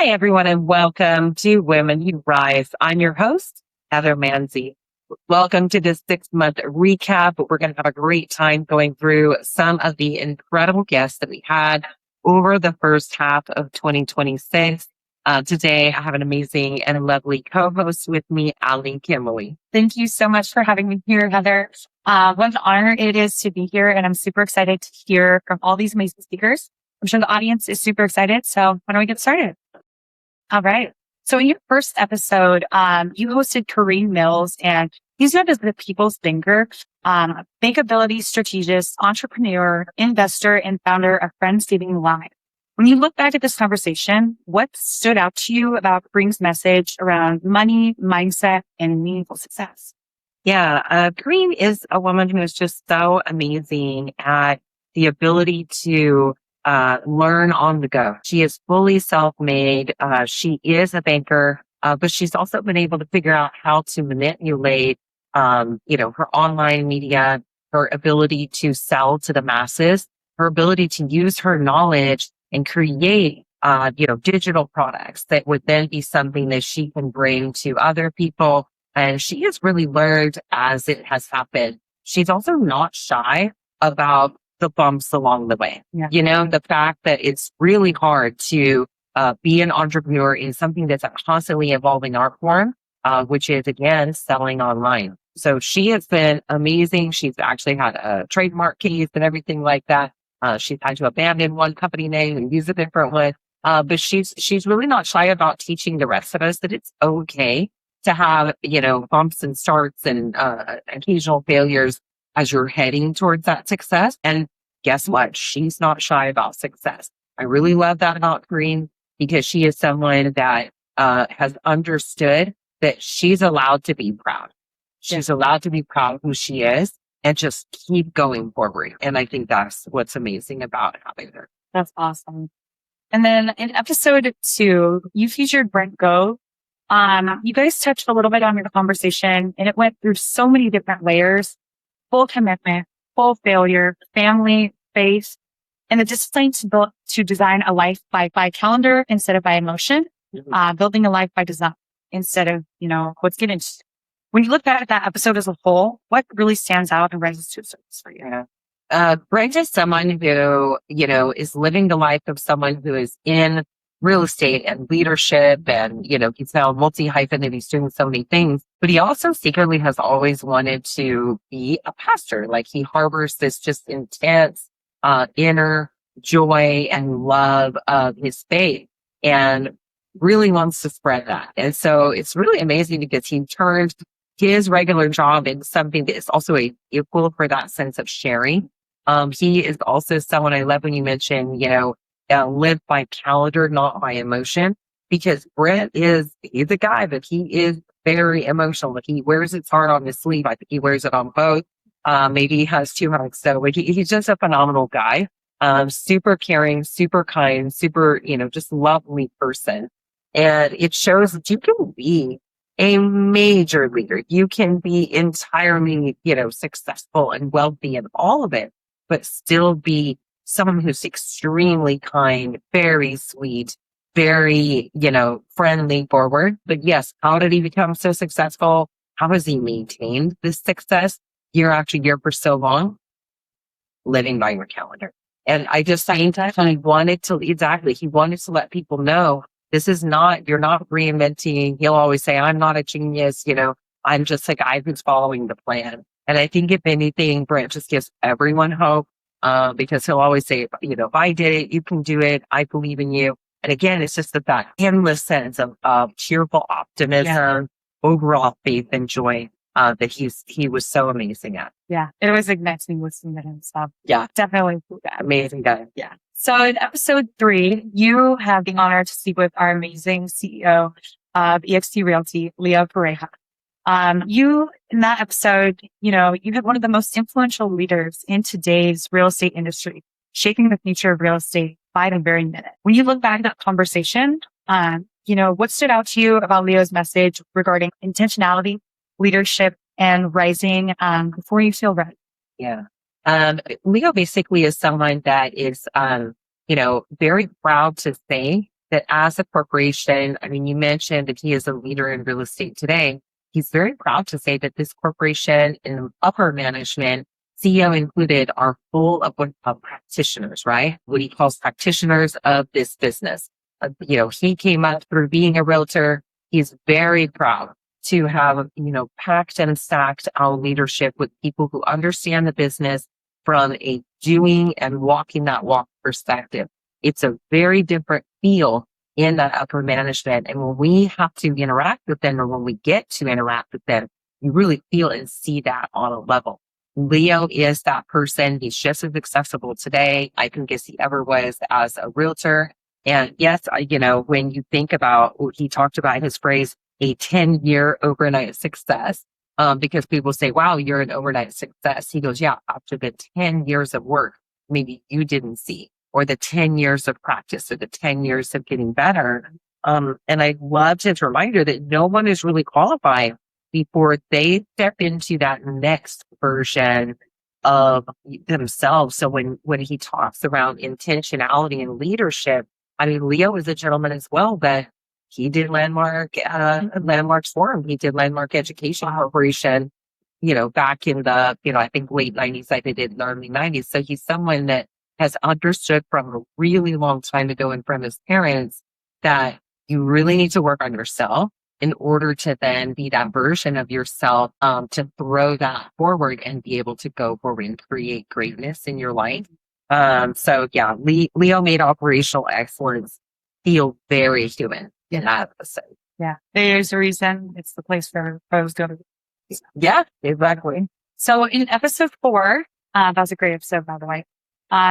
Hi, everyone, and welcome to Women Who Rise. I'm your host, Heather Mansy. Welcome to this 6-month recap. We're going to have a great time going through some of the incredible guests that we had over the first half of 2026. Today, I have an amazing and lovely co-host with me, Ali Kimberly. Thank you so much for having me here, Heather. What an honor it is to be here, and I'm super excited to hear from all these amazing speakers. I'm sure the audience is super excited, so why don't we get started? All right. So in your first episode, you hosted Kareem Mills, and he's known as the people's banker, bankability strategist, entrepreneur, investor, and founder of Friends Saving Lives. When you look back at this conversation, what stood out to you about Kareem's message around money, mindset, and meaningful success? Yeah, Kareem is a woman who is just so amazing at the ability to learn on the go. She is fully self-made. She is a banker, but she's also been able to figure out how to manipulate, her online media, her ability to sell to the masses, her ability to use her knowledge and create, digital products that would then be something that she can bring to other people. And she has really learned as it has happened. She's also not shy about the bumps along the way. Yeah. The fact that it's really hard to be an entrepreneur in something that's a constantly evolving art form, which is, again, selling online. So she has been amazing. She's actually had a trademark case and everything like that. She's had to abandon one company name and use a different one. But she's really not shy about teaching the rest of us that it's okay to have, bumps and starts and occasional failures as you're heading towards that success. And guess what? She's not shy about success. I really love that about Kareem because she is someone that has understood that she's allowed to be proud. She's allowed to be proud of who she is and just keep going forward. And I think that's what's amazing about having her. That's awesome. And then in episode 2, you featured Brent Gove. You guys touched a little bit on your conversation, and it went through so many different layers: full commitment, full failure, family, faith, and the discipline to design a life by calendar instead of by emotion, building a life by design instead of, what's given. When you look back at that episode as a whole, what really stands out and rises to the surface for you? Brent is someone who, is living the life of someone who is in real estate and leadership. And, he's now multi-hyphenate. He's doing so many things, but he also secretly has always wanted to be a pastor. Like, he harbors this just intense, inner joy and love of his faith and really wants to spread that. And so it's really amazing because he turned his regular job into something that is also a equal for that sense of sharing. He is also someone, I love when you mention, live by calendar, not by emotion, because Brent he's a guy, but he is very emotional. Like, he wears his heart on his sleeve. I think he wears it on both. Maybe he has 2 hugs. So he's just a phenomenal guy. Super caring, super kind, super, just lovely person. And it shows that you can be a major leader. You can be entirely, successful and wealthy and all of it, but still be someone who's extremely kind, very sweet, very, friendly, forward. But yes, how did he become so successful? How has he maintained this success year after year for so long? Living by your calendar. And I just think he wanted to let people know this is not, you're not reinventing. He'll always say, I'm not a genius. I'm just a guy who's following the plan. And I think if anything, Brent just gives everyone hope. Because he'll always say, if I did it, you can do it. I believe in you. And again, it's just that endless sense of cheerful optimism, overall faith and joy, that he was so amazing at. Yeah. It was igniting listening to him. So yeah, definitely amazing guy. Yeah. So in episode 3, you have the honor to speak with our amazing CEO of EXT Realty, Leo Pareja. You, in that episode, you had one of the most influential leaders in today's real estate industry, shaping the future of real estate by the very minute. When you look back at that conversation, what stood out to you about Leo's message regarding intentionality, leadership, and rising before you feel ready? Yeah. Leo basically is someone that is, very proud to say that as a corporation, I mean, you mentioned that he is a leader in real estate today. He's very proud to say that this corporation and upper management, CEO included, are full of what practitioners, right? What he calls practitioners of this business. He came up through being a realtor. He's very proud to have, packed and stacked our leadership with people who understand the business from a doing and walking that walk perspective. It's a very different feel in that upper management. And when we have to interact with them, or when we get to interact with them, you really feel and see that on a level. Leo is that person. He's just as accessible today, I think, as he ever was as a realtor. And yes, when you think about, he talked about his phrase, a 10-year overnight success, because people say, wow, you're an overnight success. He goes, yeah, after the 10 years of work, maybe you didn't see, or the 10 years of practice, or the 10 years of getting better. And I loved his reminder that no one is really qualified before they step into that next version of themselves. So when he talks around intentionality and leadership, I mean, Leo is a gentleman as well, but he did Landmarks Forum. He did Landmark Education Corporation, back in the, I think late 90s. I did it in the early 90s. So he's someone that has understood from a really long time ago and from his parents that you really need to work on yourself in order to then be that version of yourself, to throw that forward and be able to go forward and create greatness in your life. So yeah, Leo made operational excellence feel very human in that episode. Yeah. There's a reason it's the place where pros go to. Yeah, exactly. So in episode 4, that was a great episode, by the way.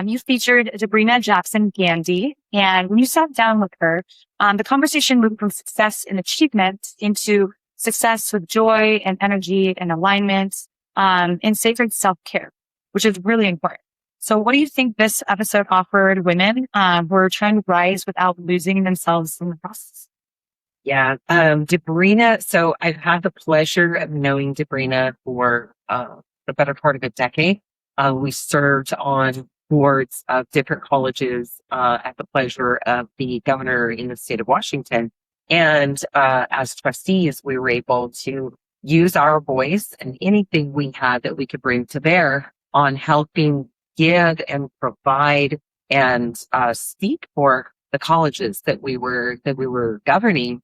You featured Debrina Jackson Gandy, and when you sat down with her, the conversation moved from success and achievement into success with joy and energy and alignment, and sacred self-care, which is really important. So what do you think this episode offered women who are trying to rise without losing themselves in the process? Yeah. Debrina. So I've had the pleasure of knowing Debrina for the better part of a decade. We served on boards of different colleges at the pleasure of the governor in the state of Washington. And as trustees, we were able to use our voice and anything we had that we could bring to bear on helping give and provide and speak for the colleges that we were governing,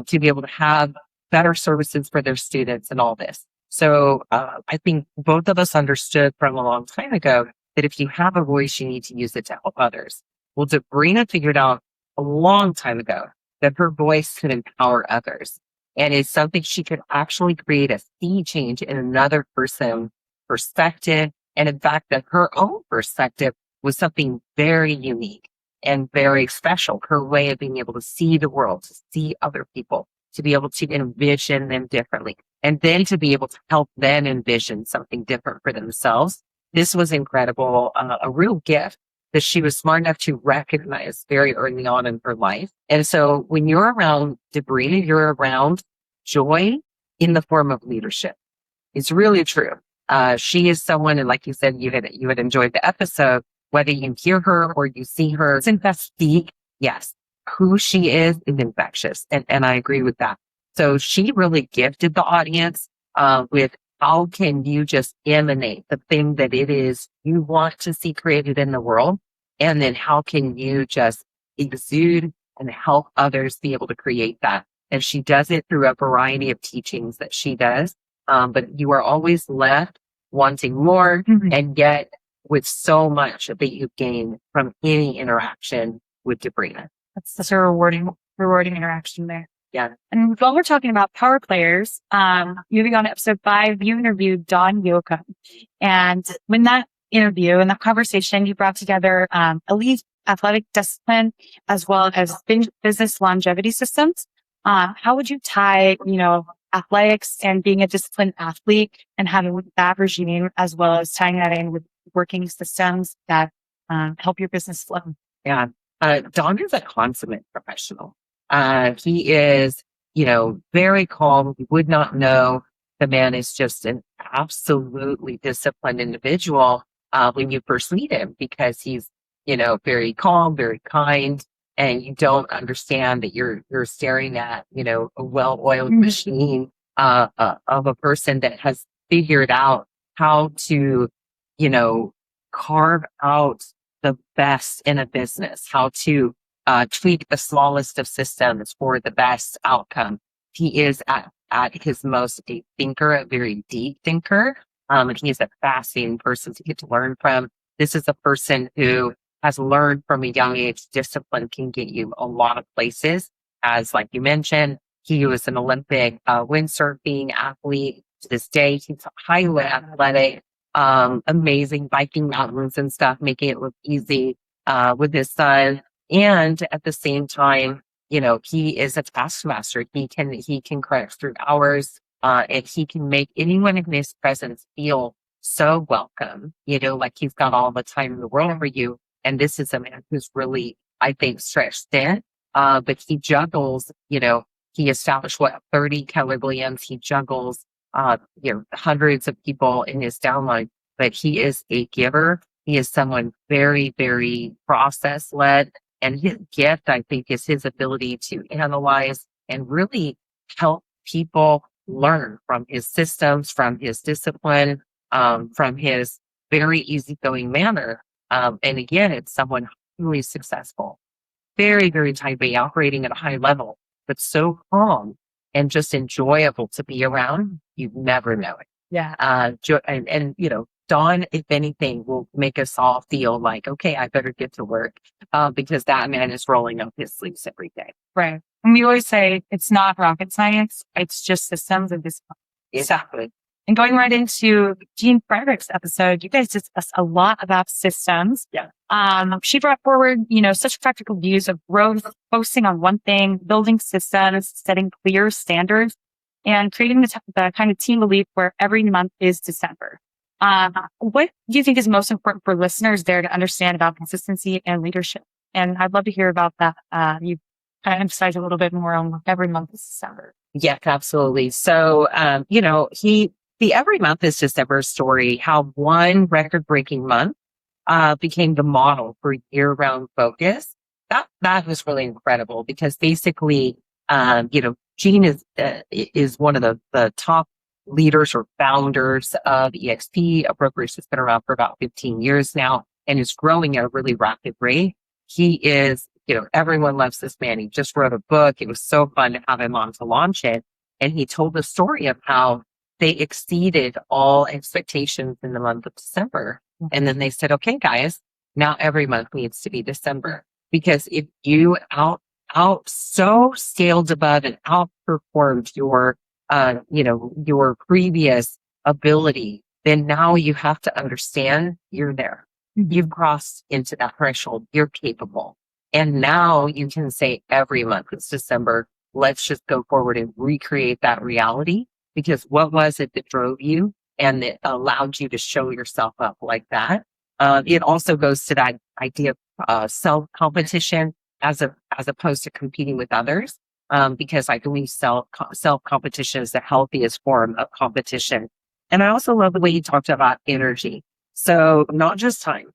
to be able to have better services for their students and all this. So I think both of us understood from a long time ago that if you have a voice, you need to use it to help others. Well, Debrina figured out a long time ago that her voice could empower others. And it's something she could actually create a sea change in another person's perspective. And in fact, that her own perspective was something very unique and very special. Her way of being able to see the world, to see other people, to be able to envision them differently, and then to be able to help them envision something different for themselves. This was incredible, a real gift that she was smart enough to recognize very early on in her life. And so when you're around Debrina, you're around joy in the form of leadership. It's really true. She is someone, and like you said, you had enjoyed the episode, whether you hear her or you see her speak. Yes, who she is infectious. And I agree with that. So she really gifted the audience with how can you just emanate the thing that it is you want to see created in the world? And then how can you just exude and help others be able to create that? And she does it through a variety of teachings that she does. But you are always left wanting more, and yet with so much that you gain from any interaction with Debrina. That's such a rewarding interaction there. Yeah. And while we're talking about power players, moving on to episode 5, you interviewed Dawn Yoakum. And when that interview and that conversation, you brought together elite athletic discipline as well as business longevity systems. How would you tie, athletics and being a disciplined athlete and having that regime, as well as tying that in with working systems that help your business flow? Yeah. Don is a consummate professional. He is, very calm. You would not know the man is just an absolutely disciplined individual when you first meet him, because he's, very calm, very kind. and you don't understand that you're staring at, a well-oiled machine of a person that has figured out how to, carve out the best in a business, how to tweak the smallest of systems for the best outcome. He is at his most a thinker, a very deep thinker. And he is a fascinating person to get to learn from. This is a person who has learned from a young age, discipline can get you a lot of places. As like you mentioned, he was an Olympic windsurfing athlete. To this day, he's highly athletic, amazing, biking mountains and stuff, making it look easy with his son. And at the same time, he is a taskmaster. He can crack through hours, and he can make anyone in his presence feel so welcome, like he's got all the time in the world for you. And this is a man who's really, I think, stretched thin, but he juggles, he established 30 Keller Williams. He juggles, hundreds of people in his downline, but he is a giver. He is someone very, very process led. And his gift, I think, is his ability to analyze and really help people learn from his systems, from his discipline, from his very easygoing manner. And again, it's someone really successful, very, very type A, operating at a high level, but so calm and just enjoyable to be around. You never know it. Yeah. And Dawn, if anything, will make us all feel like, okay, I better get to work because that man is rolling up his sleeves every day. Right. And we always say it's not rocket science. It's just systems and discipline. Exactly. And going right into Jean Frederick's episode, you guys discussed a lot about systems. Yeah. She brought forward, such practical views of growth, focusing on one thing, building systems, setting clear standards, and creating the kind of team belief where every month is December. What do you think is most important for listeners there to understand about consistency and leadership? And I'd love to hear about that. You kind of emphasize a little bit more on every month is December. Yeah, absolutely. So, the Every Month is December story, how one record-breaking month became the model for year-round focus. That was really incredible because basically, Jean is one of the top leaders or founders of EXP, a brokerage that's been around for about 15 years now and is growing at a really rapid rate. He is, everyone loves this man. He just wrote a book. It was so fun to have him on to launch it. And he told the story of how they exceeded all expectations in the month of December. And then they said, okay, guys, now every month needs to be December. Because if you so scaled above and outperformed your previous ability, then now you have to understand you're there. You've crossed into that threshold. You're capable. And now you can say every month it's December. Let's just go forward and recreate that reality. Because what was it that drove you and that allowed you to show yourself up like that? It also goes to that idea of self-competition as opposed to competing with others. Because I believe self-competition is the healthiest form of competition. And I also love the way you talked about energy. So not just time.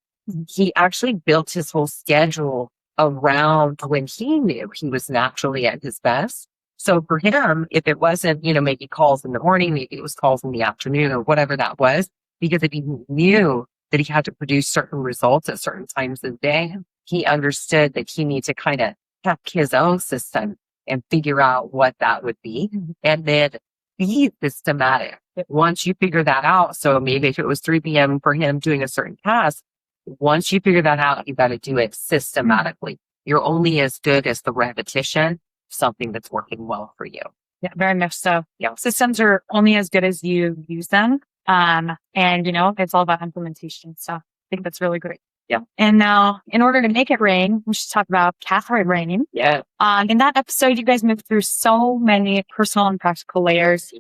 He actually built his whole schedule around when he knew he was naturally at his best. So for him, if it wasn't, maybe calls in the morning, maybe it was calls in the afternoon or whatever that was, because if he knew that he had to produce certain results at certain times of the day, he understood that he needed to kind of hack his own system and figure out what that would be. And then be systematic. Once you figure that out, so maybe if it was 3 p.m. for him doing a certain task, once you figure that out, you got to do it systematically. You're only as good as the repetition of something that's working well for you. Yeah, very much so. Yeah. Systems are only as good as you use them. And it's all about implementation. So I think that's really great. Yeah. And now, in order to make it rain, we should talk about Catherine Rain. Yeah. In that episode, you guys moved through so many personal and practical layers,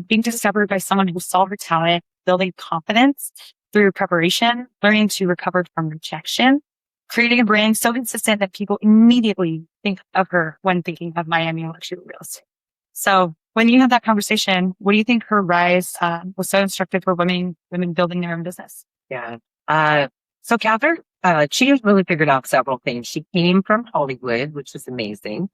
being discovered by someone who saw her talent, building confidence through preparation, learning to recover from rejection, creating a brand so consistent that people immediately think of her when thinking of Miami luxury real estate. So when you had that conversation, what do you think her rise was so instructive for women building their own business? Yeah. So Catherine, she has really figured out several things. She came from Hollywood, which is amazing.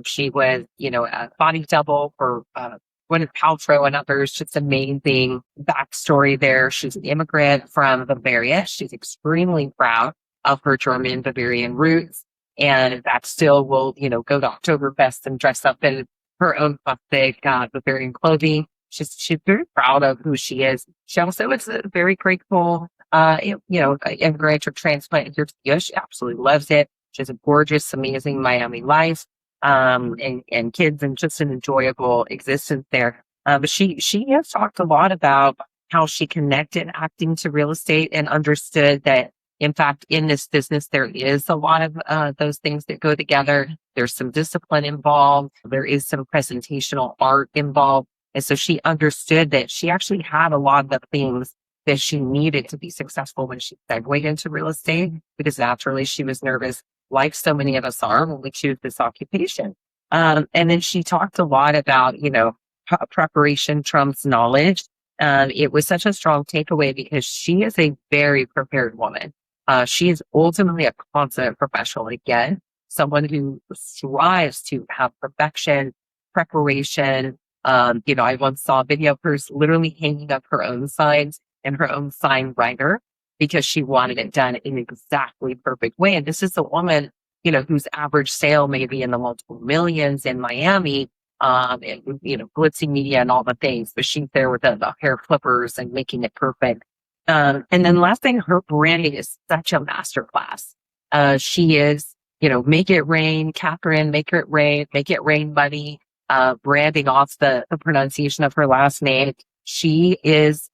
She was, a body double for Gwyneth Paltrow and others. Just amazing backstory there. She's an immigrant from Bavaria. She's extremely proud of her German Bavarian roots, and that still will, go to Oktoberfest and dress up in her own plastic Bavarian clothing. She's very proud of who she is. She also is a very grateful immigrant or transplant here to the US. She absolutely loves it. She has a gorgeous, amazing Miami life, and kids, and just an enjoyable existence there. But she has talked a lot about how she connected acting to real estate and understood that, in fact, in this business, there is a lot of those things that go together. There's some discipline involved. There is some presentational art involved. And so she understood that she actually had a lot of the things that she needed to be successful when she segued into real estate, because naturally she was nervous, like so many of us are when we choose this occupation. And then she talked a lot about, preparation trumps knowledge. It was such a strong takeaway because she is a very prepared woman. She is ultimately a consummate professional. Again, someone who strives to have perfection, preparation. I once saw a video of hers literally hanging up her own signs and her own sign writer because she wanted it done in exactly perfect way. And this is a woman, whose average sale may be in the multiple millions in Miami, and, glitzy media and all the things, but she's there with the hair flippers and making it perfect. And then last thing, her branding is such a masterclass. She is, make it rain, Catherine, make it rain buddy, branding off the pronunciation of her last name. She is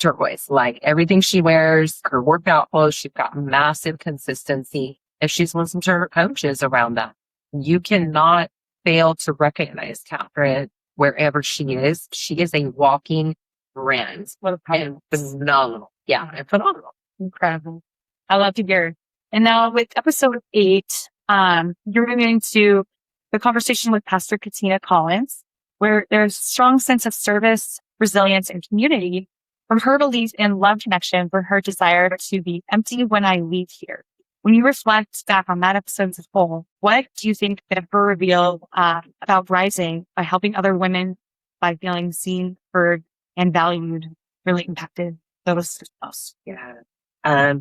turquoise, like everything she wears, her workout clothes, she's got massive consistency, and she's listened to her coaches around that. You cannot fail to recognize Catherine wherever she is. She is a walking brand. And phenomenal. Yeah, and phenomenal. Incredible. I love to hear. And now with episode 8, you're moving into the conversation with Pastor Katina Collins, where there's a strong sense of service, resilience, and community from her belief in love connection for her desire to be empty when I leave here. When you reflect back on that episode as a whole, what do you think that her reveal about rising by helping other women by feeling seen, heard, and valued really impacted those us? Yeah.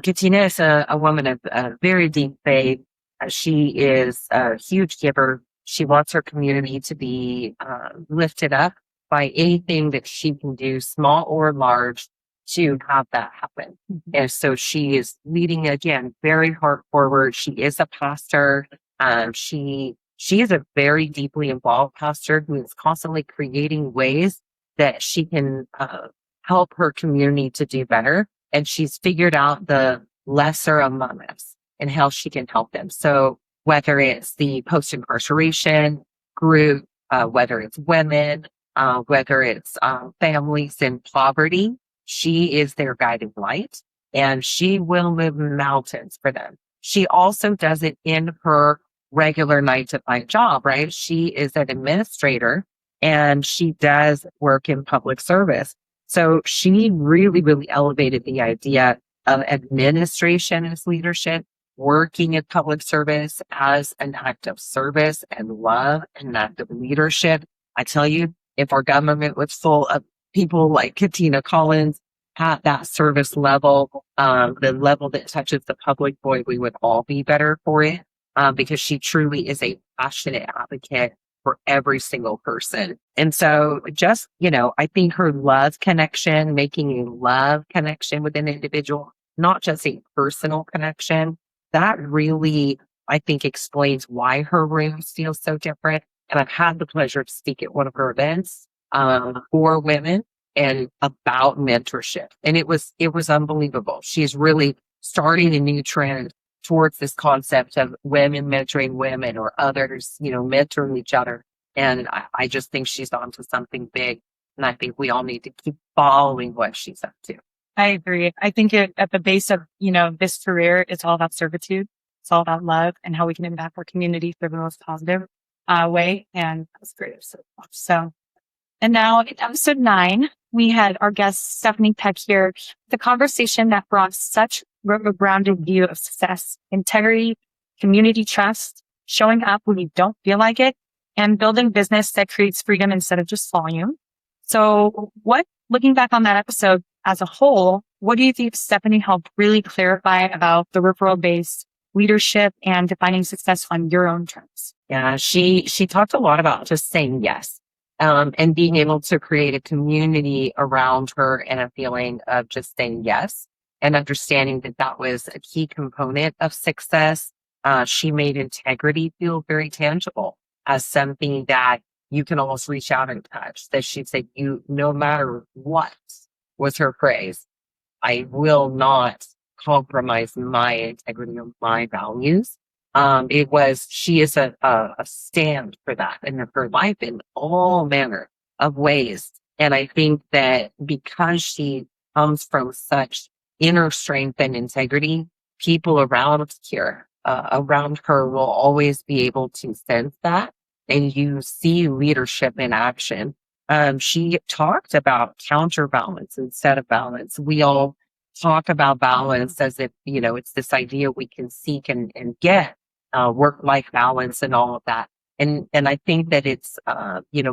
Katina is a woman of very deep faith. She is a huge giver. She wants her community to be lifted up by anything that she can do, small or large, to have that happen. Mm-hmm. And so she is leading, again, very heart forward. She is a pastor. She is a very deeply involved pastor who is constantly creating ways that she can help her community to do better. And she's figured out the lesser among us and how she can help them. So whether it's the post-incarceration group, whether it's women, whether it's families in poverty, she is their guiding light, and she will move mountains for them. She also does it in her regular 9-to-5 job, right? She is an administrator and she does work in public service. So she really, really elevated the idea of administration as leadership, working in public service as an act of service and love and an act of leadership. I tell you, if our government was full of people like Katina Collins at that service level, the level that touches the public, boy, we would all be better for it, because she truly is a passionate advocate for every single person. And so just, I think her love connection, making a love connection with an individual, not just a personal connection, that really, I think, explains why her rooms feel so different. And I've had the pleasure to speak at one of her events for women and about mentorship. And it was unbelievable. She's really starting a new trend towards this concept of women mentoring women or others, mentoring each other. And I just think she's onto something big. And I think we all need to keep following what she's up to. I agree. I think at the base of, this career, it's all about servitude. It's all about love and how we can impact our community for the most positive way. And that's great. So, and now in episode 9, we had our guest Stephanie Peck here, the conversation that brought such a grounded view of success, integrity, community trust, showing up when you don't feel like it, and building business that creates freedom instead of just volume. So looking back on that episode as a whole, what do you think Stephanie helped really clarify about the referral-based leadership and defining success on your own terms? Yeah, she talked a lot about just saying yes, and being able to create a community around her and a feeling of just saying yes and understanding that that was a key component of success. She made integrity feel very tangible as something that you can almost reach out and touch. That she'd say, "You, no matter what," was her phrase. "I will not compromise my integrity or my values." She is a stand for that in her life in all manner of ways. And I think that because she comes from such inner strength and integrity, people around her will always be able to sense that. And you see leadership in action. She talked about counterbalance instead of balance. We all talk about balance as if, it's this idea we can seek and get, work-life balance and all of that. And I think that it's,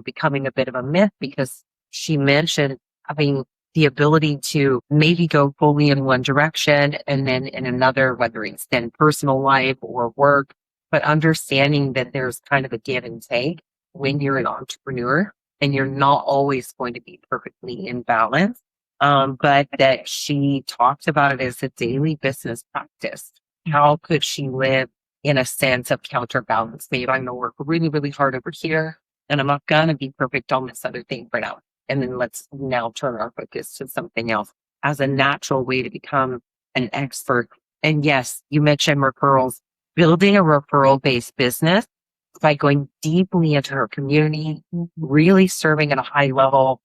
becoming a bit of a myth because she mentioned having the ability to maybe go fully in one direction and then in another, whether it's then personal life or work, but understanding that there's kind of a give and take when you're an entrepreneur and you're not always going to be perfectly in balance. But that she talked about it as a daily business practice. How could she live in a sense of counterbalance? Maybe I'm going to work really, really hard over here and I'm not going to be perfect on this other thing right now. And then let's now turn our focus to something else as a natural way to become an expert. And yes, you mentioned referrals, building a referral-based business by going deeply into her community, really serving at a high level,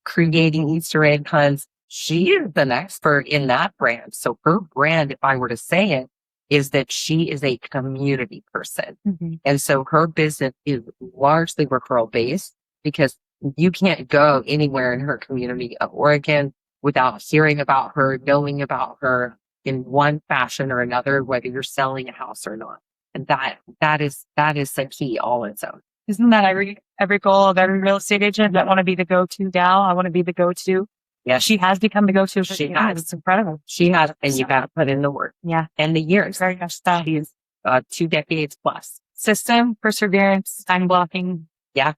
creating Easter egg hunts. She is an expert in that brand. So her brand, if I were to say it, is that she is a community person. And so her business is largely referral based because you can't go anywhere in her community of Oregon without hearing about her, knowing about her in one fashion or another, whether you're selling a house or not. And that is the key all its own. Isn't that every goal of every real estate agent that want to be the go-to gal? I want to be the go-to. Yeah, she has become the go-to. She has. It's incredible. She has, and you got to put in the work. Yeah, and the years. Very much that. She's 2 decades plus. System, perseverance, time blocking. Yeah,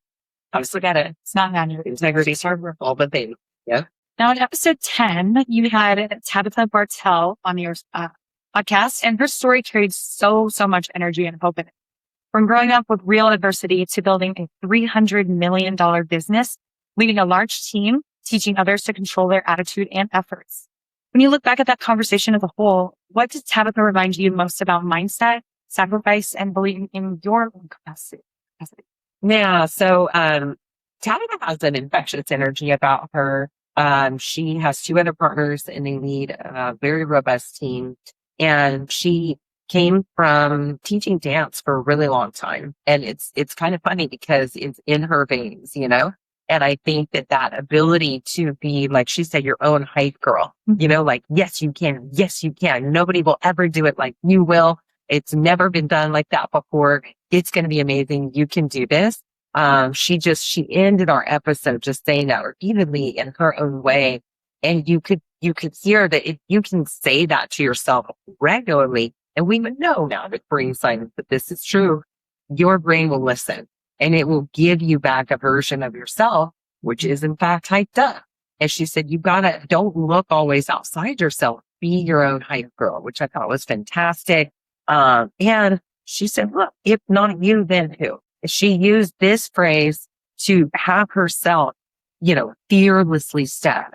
obviously got it. It's not manual. Integrity, hard work, all the things. Yeah. Now, in episode 10, you had Tabitha Bartell on your podcast, and her story carried so much energy and hope in it. From growing up with real adversity to building a $300 million business, leading a large team, teaching others to control their attitude and efforts. When you look back at that conversation as a whole, what did Tabitha remind you most about mindset, sacrifice, and believing in your own capacity? Yeah. So, Tabitha has an infectious energy about her. She has 2 other partners and they lead a very robust team. And she came from teaching dance for a really long time. And it's kind of funny because it's in her veins, And I think that ability to be, like she said, your own hype girl, like, yes, you can. Yes, you can. Nobody will ever do it like you will. It's never been done like that before. It's going to be amazing. You can do this. She ended our episode just saying that repeatedly in her own way. And you could hear that if you can say that to yourself regularly, and we would know now that brain science that this is true, your brain will listen and it will give you back a version of yourself, which is in fact hyped up. And she said, don't look always outside yourself, be your own hype girl, which I thought was fantastic. And she said, look, if not you, then who? She used this phrase to have herself, fearlessly step.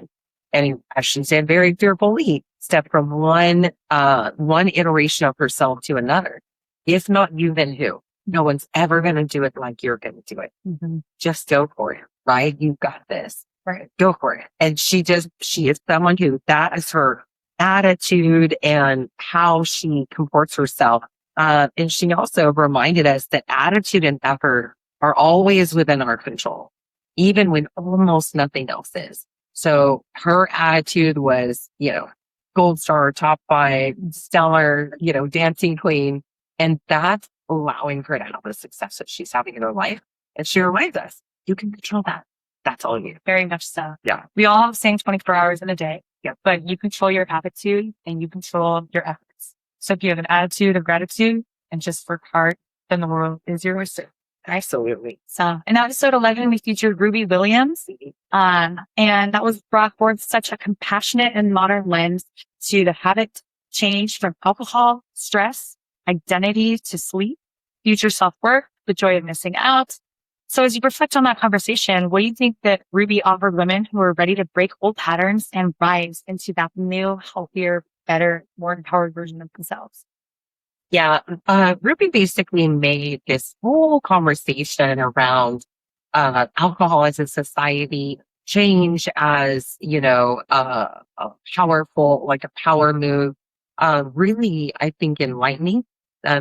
And as she said, very fearfully step from one iteration of herself to another. If not you, then who? No one's ever going to do it like you're going to do it. Just go for it, right? You've got this, right? Go for it. And she is someone who that is her attitude and how she comports herself. And she also reminded us that attitude and effort are always within our control, even when almost nothing else is. So her attitude was, gold star, top 5, stellar, dancing queen. And that's allowing her to have the success that she's having in her life. And she reminds us, you can control that. That's all you. Very much so. Yeah. We all have the same 24 hours in a day. Yeah. But you control your attitude and you control your efforts. So if you have an attitude of gratitude and just work hard, then the world is your oyster. Absolutely. So in episode 11, we featured Ruby Williams. And that was brought forth such a compassionate and modern lens to the habit change from alcohol, stress, identity to sleep, future self-worth, the joy of missing out. So as you reflect on that conversation, what do you think that Ruby offered women who are ready to break old patterns and rise into that new, healthier, better, more empowered version of themselves? Yeah. Ruby basically made this whole conversation around alcohol as a society, change as, a powerful, like a power move, really, I think, enlightening.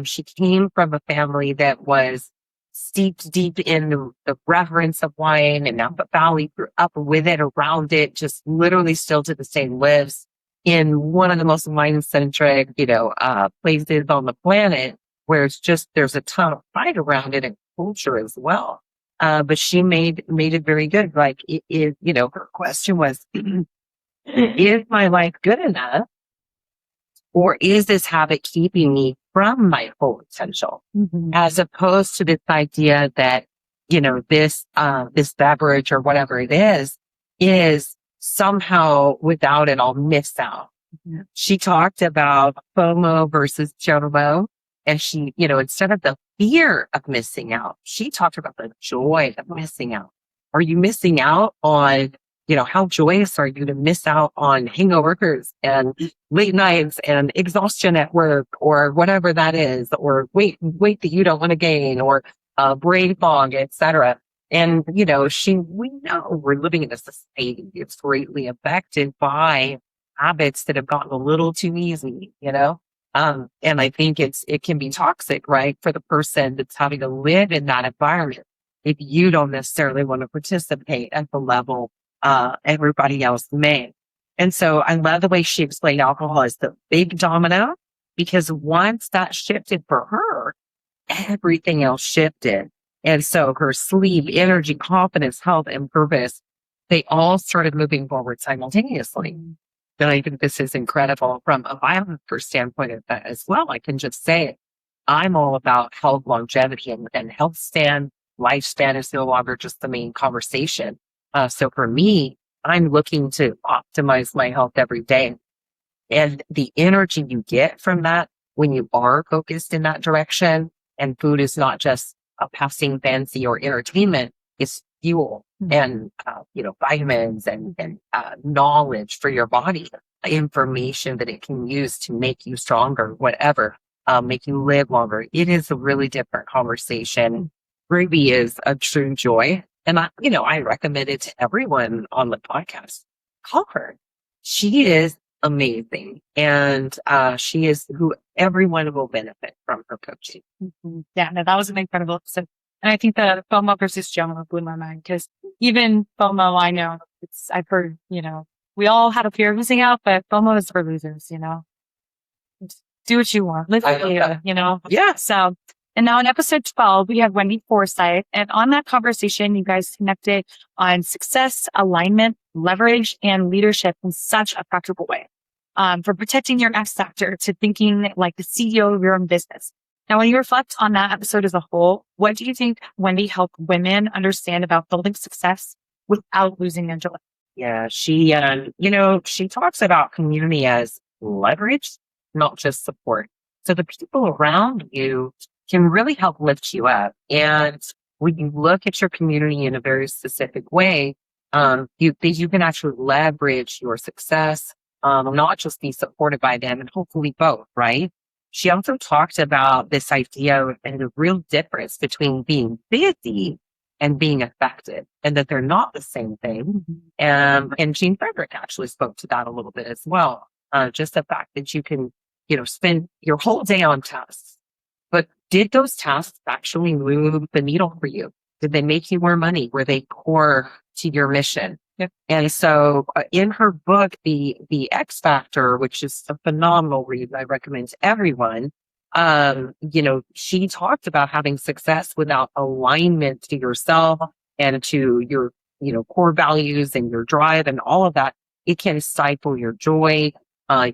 She came from a family that was steeped deep in the reverence of wine, and Napa Valley grew up with it, around it, just literally still to this day lives in one of the most wine-centric, places on the planet, where it's just, there's a ton of pride around it and culture as well. But she made it very good. Like, her question was, is my life good enough? Or is this habit keeping me from my full potential? Mm-hmm. As opposed to this idea that, this beverage or whatever it is somehow without it, I'll miss out. Mm-hmm. She talked about FOMO versus JOMO. And she, instead of the fear of missing out, she talked about the joy of missing out. Are you missing out on, how joyous are you to miss out on hangovers and late nights and exhaustion at work or whatever that is, or weight that you don't want to gain, or brain fog, etc. And, we know we're living in a society that's greatly affected by habits that have gotten a little too easy, and I think it can be toxic, right, for the person that's having to live in that environment if you don't necessarily want to participate at the level everybody else may. And so I love the way she explained alcohol as the big domino, because once that shifted for her, everything else shifted. And so her sleep, energy, confidence, health, and purpose, they all started moving forward simultaneously. And I think this is incredible from a biographer standpoint of that as well. I can just say I'm all about health, longevity, and health span. Lifespan is no longer just the main conversation. So for me, I'm looking to optimize my health every day. And the energy you get from that when you are focused in that direction, and food is not just a passing fancy or entertainment, it's fuel and, vitamins and knowledge for your body, information that it can use to make you stronger, whatever, make you live longer. It is a really different conversation. Ruby is a true joy. And I recommend it to everyone on the podcast. Call her. She is amazing. And she is who everyone will benefit from her coaching. Mm-hmm. Yeah, no, that was an incredible episode. And I think the FOMO versus JOMO blew my mind, because even FOMO, I know I've heard, we all had a fear of missing out, but FOMO is for losers, Just do what you want. Live for you, Yeah. So, and now in episode 12, we have Wendy Forsythe. And on that conversation, you guys connected on success, alignment, leverage, and leadership in such a practical way. From protecting your X factor to thinking like the CEO of your own business. Now, when you reflect on that episode as a whole, what do you think Wendy helped women understand about building success without losing their joy? Yeah, she talks about community as leverage, not just support. So the people around you can really help lift you up. And when you look at your community in a very specific way, you can actually leverage your success, not just be supported by them, and hopefully both, right? She also talked about this idea and the real difference between being busy and being effective, and that they're not the same thing. And Jean Frederick actually spoke to that a little bit as well. Just the fact that you can, spend your whole day on tasks, but did those tasks actually move the needle for you? Did they make you more money? Were they core to your mission? Yep. And so in her book, the X Factor, which is a phenomenal read, I recommend to everyone. She talked about having success without alignment to yourself and to your, core values and your drive and all of that. It can stifle your joy,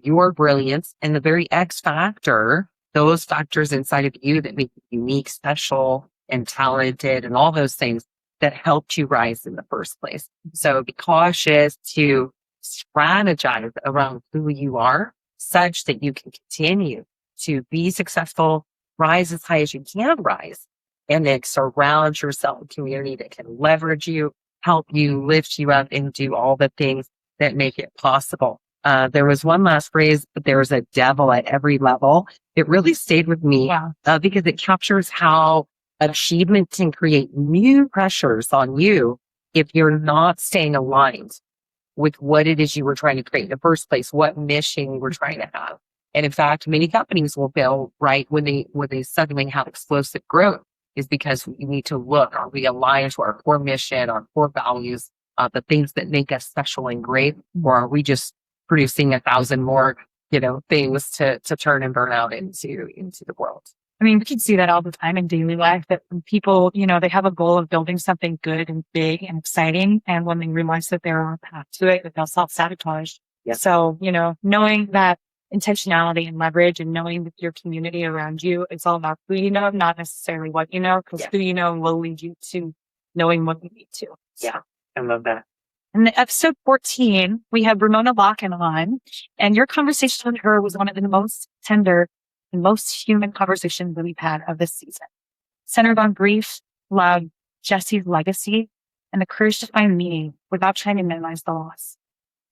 your brilliance, and the very X factor, those factors inside of you that make you unique, special, and talented, and all those things that helped you rise in the first place. So be cautious to strategize around who you are such that you can continue to be successful, rise as high as you can rise, and then surround yourself with a community that can leverage you, help you, lift you up, and do all the things that make it possible. There was one last phrase, but there's a devil at every level. It really stayed with me because it captures how achievement can create new pressures on you if you're not staying aligned with what it is you were trying to create in the first place, what mission you were trying to have. And in fact, many companies will fail right when they suddenly have explosive growth is because you need to look, are we aligned to our core mission, our core values, the things that make us special and great, or are we just producing 1,000 more, things to turn and burn out into the world? I mean, we can see that all the time in daily life that when people, they have a goal of building something good and big and exciting. And when they realize that they're on a path to it, that they'll self-sabotage. Yes. So, knowing that intentionality and leverage and knowing that your community around you, it's all about who you know, not necessarily what you know, because who you know will lead you to knowing what you need to. Yeah, I love that. In the episode 14, we had Ramona Locken on, and your conversation with her was one of the most tender and most human conversations that we've had of this season. Centered on grief, love, Jesse's legacy, and the courage to find meaning without trying to minimize the loss.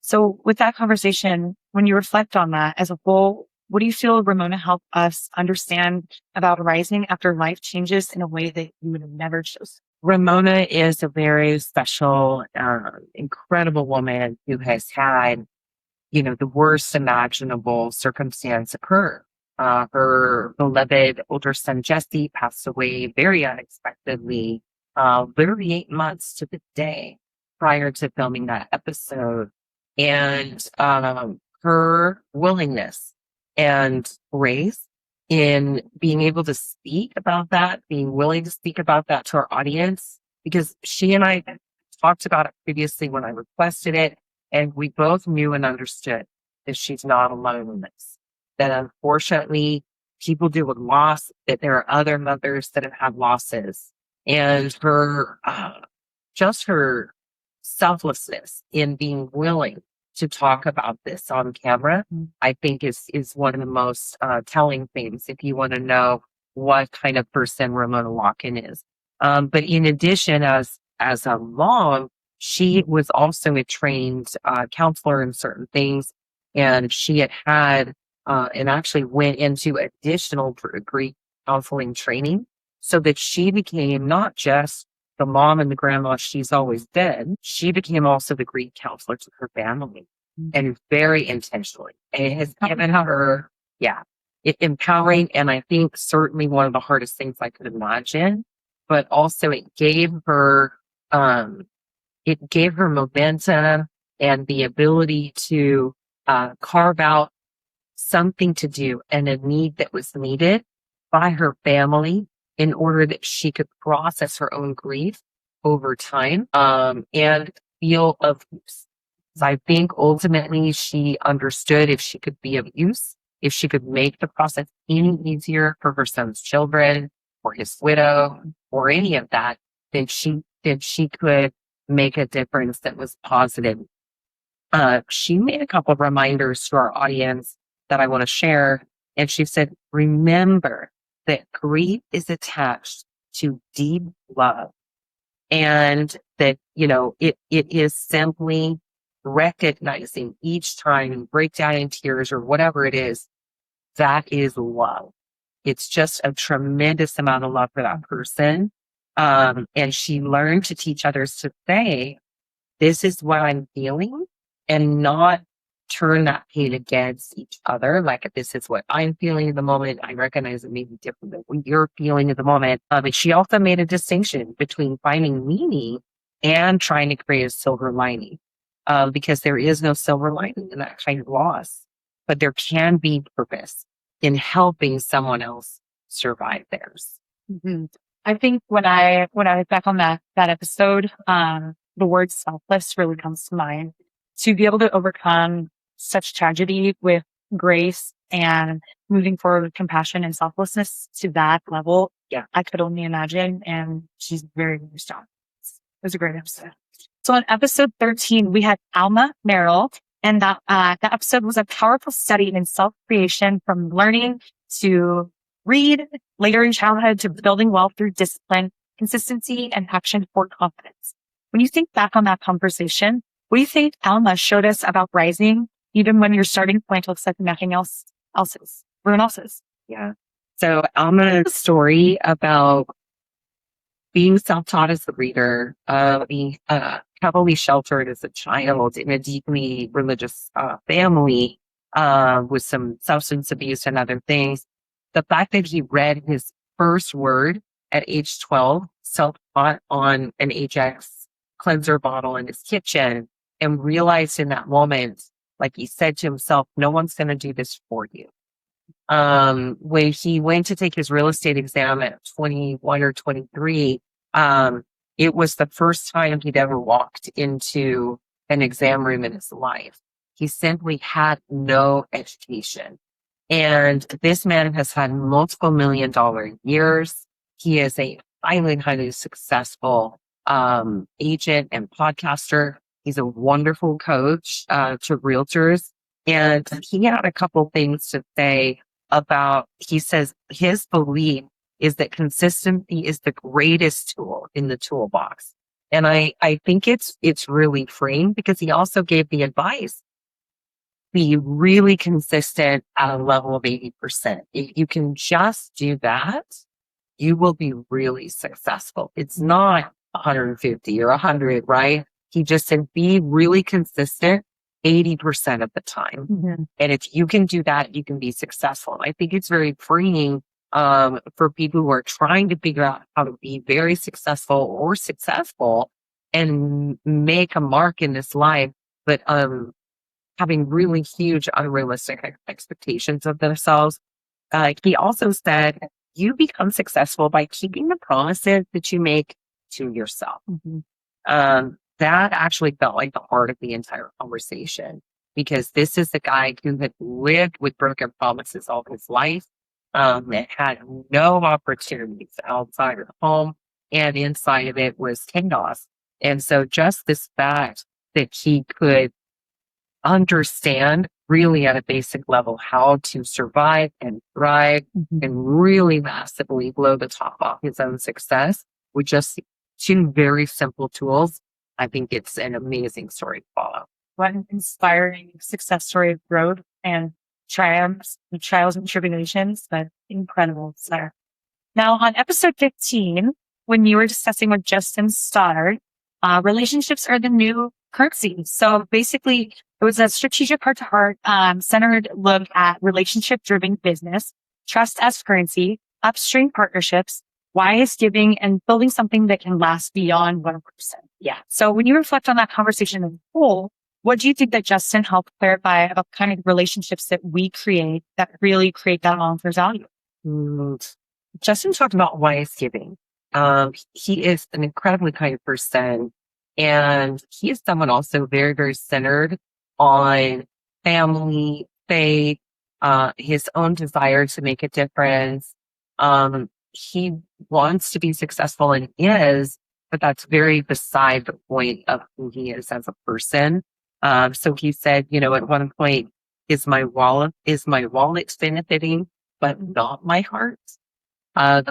So with that conversation, when you reflect on that as a whole, what do you feel Ramona helped us understand about rising after life changes in a way that you would have never chosen? Ramona is a very special, incredible woman who has had, the worst imaginable circumstance occur. Her beloved older son, Jesse, passed away very unexpectedly, literally 8 months to the day prior to filming that episode. And her willingness and grace in being able to speak about that, being willing to speak about that to our audience, because she and I talked about it previously when I requested it, and we both knew and understood that she's not alone in this. That unfortunately, people deal with loss, that there are other mothers that have had losses, and her, just her selflessness in being willing to talk about this on camera, I think is one of the most telling things if you want to know what kind of person Ramona Locken is. But in addition, as a mom, she was also a trained counselor in certain things, and she had and actually went into additional grief counseling training so that she became not just the mom and the grandma she's always been, she became also the grief counselor to her family, and very intentionally. And it has given her, it empowering, and I think certainly one of the hardest things I could imagine, but also it gave her momentum and the ability to carve out something to do and a need that was needed by her family in order that she could process her own grief over time and feel of use. So I think ultimately she understood if she could be of use, if she could make the process any easier for her son's children or his widow or any of that, then she could make a difference that was positive. She made a couple of reminders to our audience that I want to share. And she said, remember that grief is attached to deep love, and that, it is simply recognizing each time you break down in tears or whatever it is, that is love. It's just a tremendous amount of love for that person. And she learned to teach others to say, this is what I'm feeling, and not turn that pain against each other. Like, this is what I'm feeling at the moment. I recognize it may be different than what you're feeling at the moment. And she also made a distinction between finding meaning and trying to create a silver lining. Because there is no silver lining in that kind of loss, but there can be purpose in helping someone else survive theirs. Mhm. I think when I was back on that episode, the word selfless really comes to mind. To be able to overcome such tragedy with grace and moving forward with compassion and selflessness to that level, Yeah. I could only imagine. And she's very, very strong. It was a great episode. So on episode 13, we had Alma Merrill, and that episode was a powerful study in self-creation, from learning to read later in childhood to building wealth through discipline, consistency, and action for confidence. When you think back on that conversation, what do you think Alma showed us about rising, even when your starting point looks like nothing everyone else's? Yeah. So Alma's story about being self-taught as a reader, being heavily sheltered as a child in a deeply religious family, with some substance abuse and other things. The fact that he read his first word at age 12, self-taught on an HX cleanser bottle in his kitchen, and realized in that moment, like he said to himself, no one's going to do this for you. When he went to take his real estate exam at 21 or 23, it was the first time he'd ever walked into an exam room in his life. He simply had no education. And this man has had multiple $1 million years. He is a highly successful agent and podcaster. He's a wonderful coach to realtors. And he had a couple things to say about, he says his belief is that consistency is the greatest tool in the toolbox. And I think it's really freeing, because he also gave the advice, be really consistent at a level of 80%. If you can just do that, you will be really successful. It's not 150 or 100, right? He just said, be really consistent 80% of the time. Mm-hmm. And if you can do that, you can be successful. I think it's very freeing for people who are trying to figure out how to be very successful and make a mark in this life, but having really huge unrealistic expectations of themselves. He also said, you become successful by keeping the promises that you make to yourself. Mm-hmm. That actually felt like the heart of the entire conversation, because this is the guy who had lived with broken promises all his life, that had no opportunities outside of the home, and inside of it was chaos. And so just this fact that he could understand really at a basic level how to survive and thrive, Mm-hmm. and really massively blow the top off his own success with just 2 very simple tools. I think it's an amazing story to follow. What an inspiring success story of growth and triumphs, and trials and tribulations, but incredible. So now on episode 15, when you were discussing with Justin Stoddard, relationships are the new currency. So basically, it was a strategic heart-to-heart centered look at relationship-driven business, trust as currency, upstream partnerships, wise giving, and building something that can last beyond 1%. Yeah. So when you reflect on that conversation as a whole, what do you think that Justin helped clarify about kind of relationships that we create that really create that long-term value? Justin talked about wise giving. He is an incredibly kind person, and he is someone also very centered on family, faith, his own desire to make a difference. He wants to be successful and is, but that's very beside the point of who he is as a person. So he said, at one point, is my wallet benefiting, but not my heart?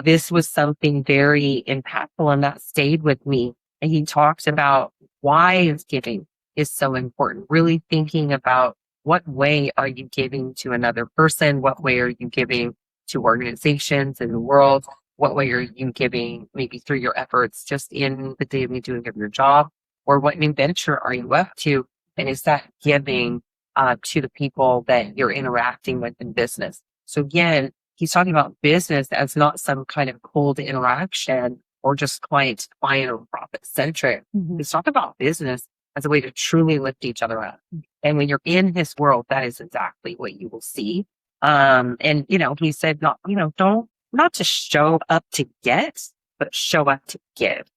This was something very impactful, and that stayed with me. And he talked about why giving is so important, really thinking about what way are you giving to another person? What way are you giving to organizations in the world? What way are you giving maybe through your efforts just in the daily doing of your job? Or what new venture are you up to? And is that giving to the people that you're interacting with in business? So again, he's talking about business as not some kind of cold interaction or just client to client or profit centric. It's talk about business as a way to truly lift each other up. And when you're in his world, that is exactly what you will see. And he said, not to show up to get, but show up to give.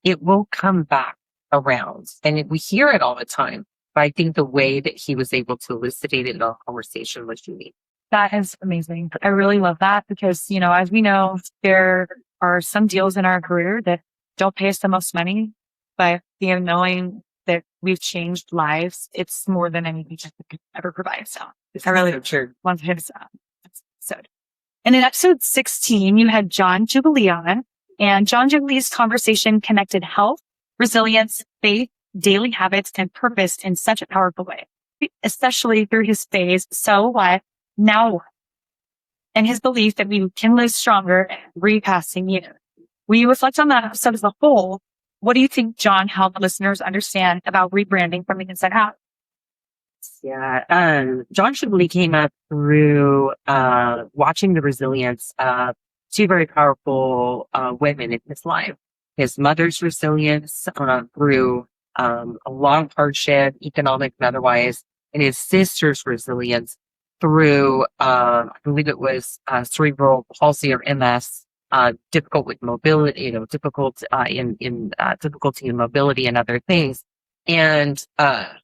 It will come back around. And we hear it all the time. But I think the way that he was able to elucidate it in our conversation was unique. That is amazing. I really love that because, as we know, there are some deals in our career that don't pay us the most money, but knowing that we've changed lives, it's more than anything that could ever provide. So I really want his episode. And in episode 16, you had John Jubilee on, and John Jubilee's conversation connected health, resilience, faith, daily habits, and purpose in such a powerful way, especially through his phase, so what, now what? And his belief that we can live stronger every passing year. When you reflect on that episode as a whole, what do you think John helped listeners understand about rebranding from the inside out? Yeah, John Jubilee came up through watching the resilience of two very powerful women in his life. His mother's resilience through a long hardship, economic and otherwise, and his sister's resilience through, I believe it was cerebral palsy or MS, difficult with mobility, difficult in difficulty in mobility and other things. And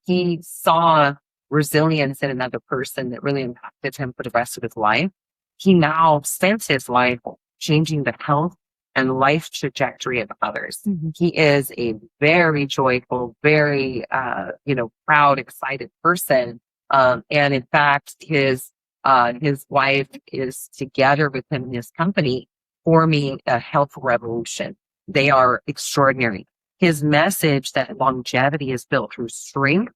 he saw resilience in another person that really impacted him for the rest of his life. He now spends his life changing the health and life trajectory of others. He is a very joyful, very, proud, excited person. And in fact, his wife is together with him in his company forming a health revolution. They are extraordinary. His message that longevity is built through strength,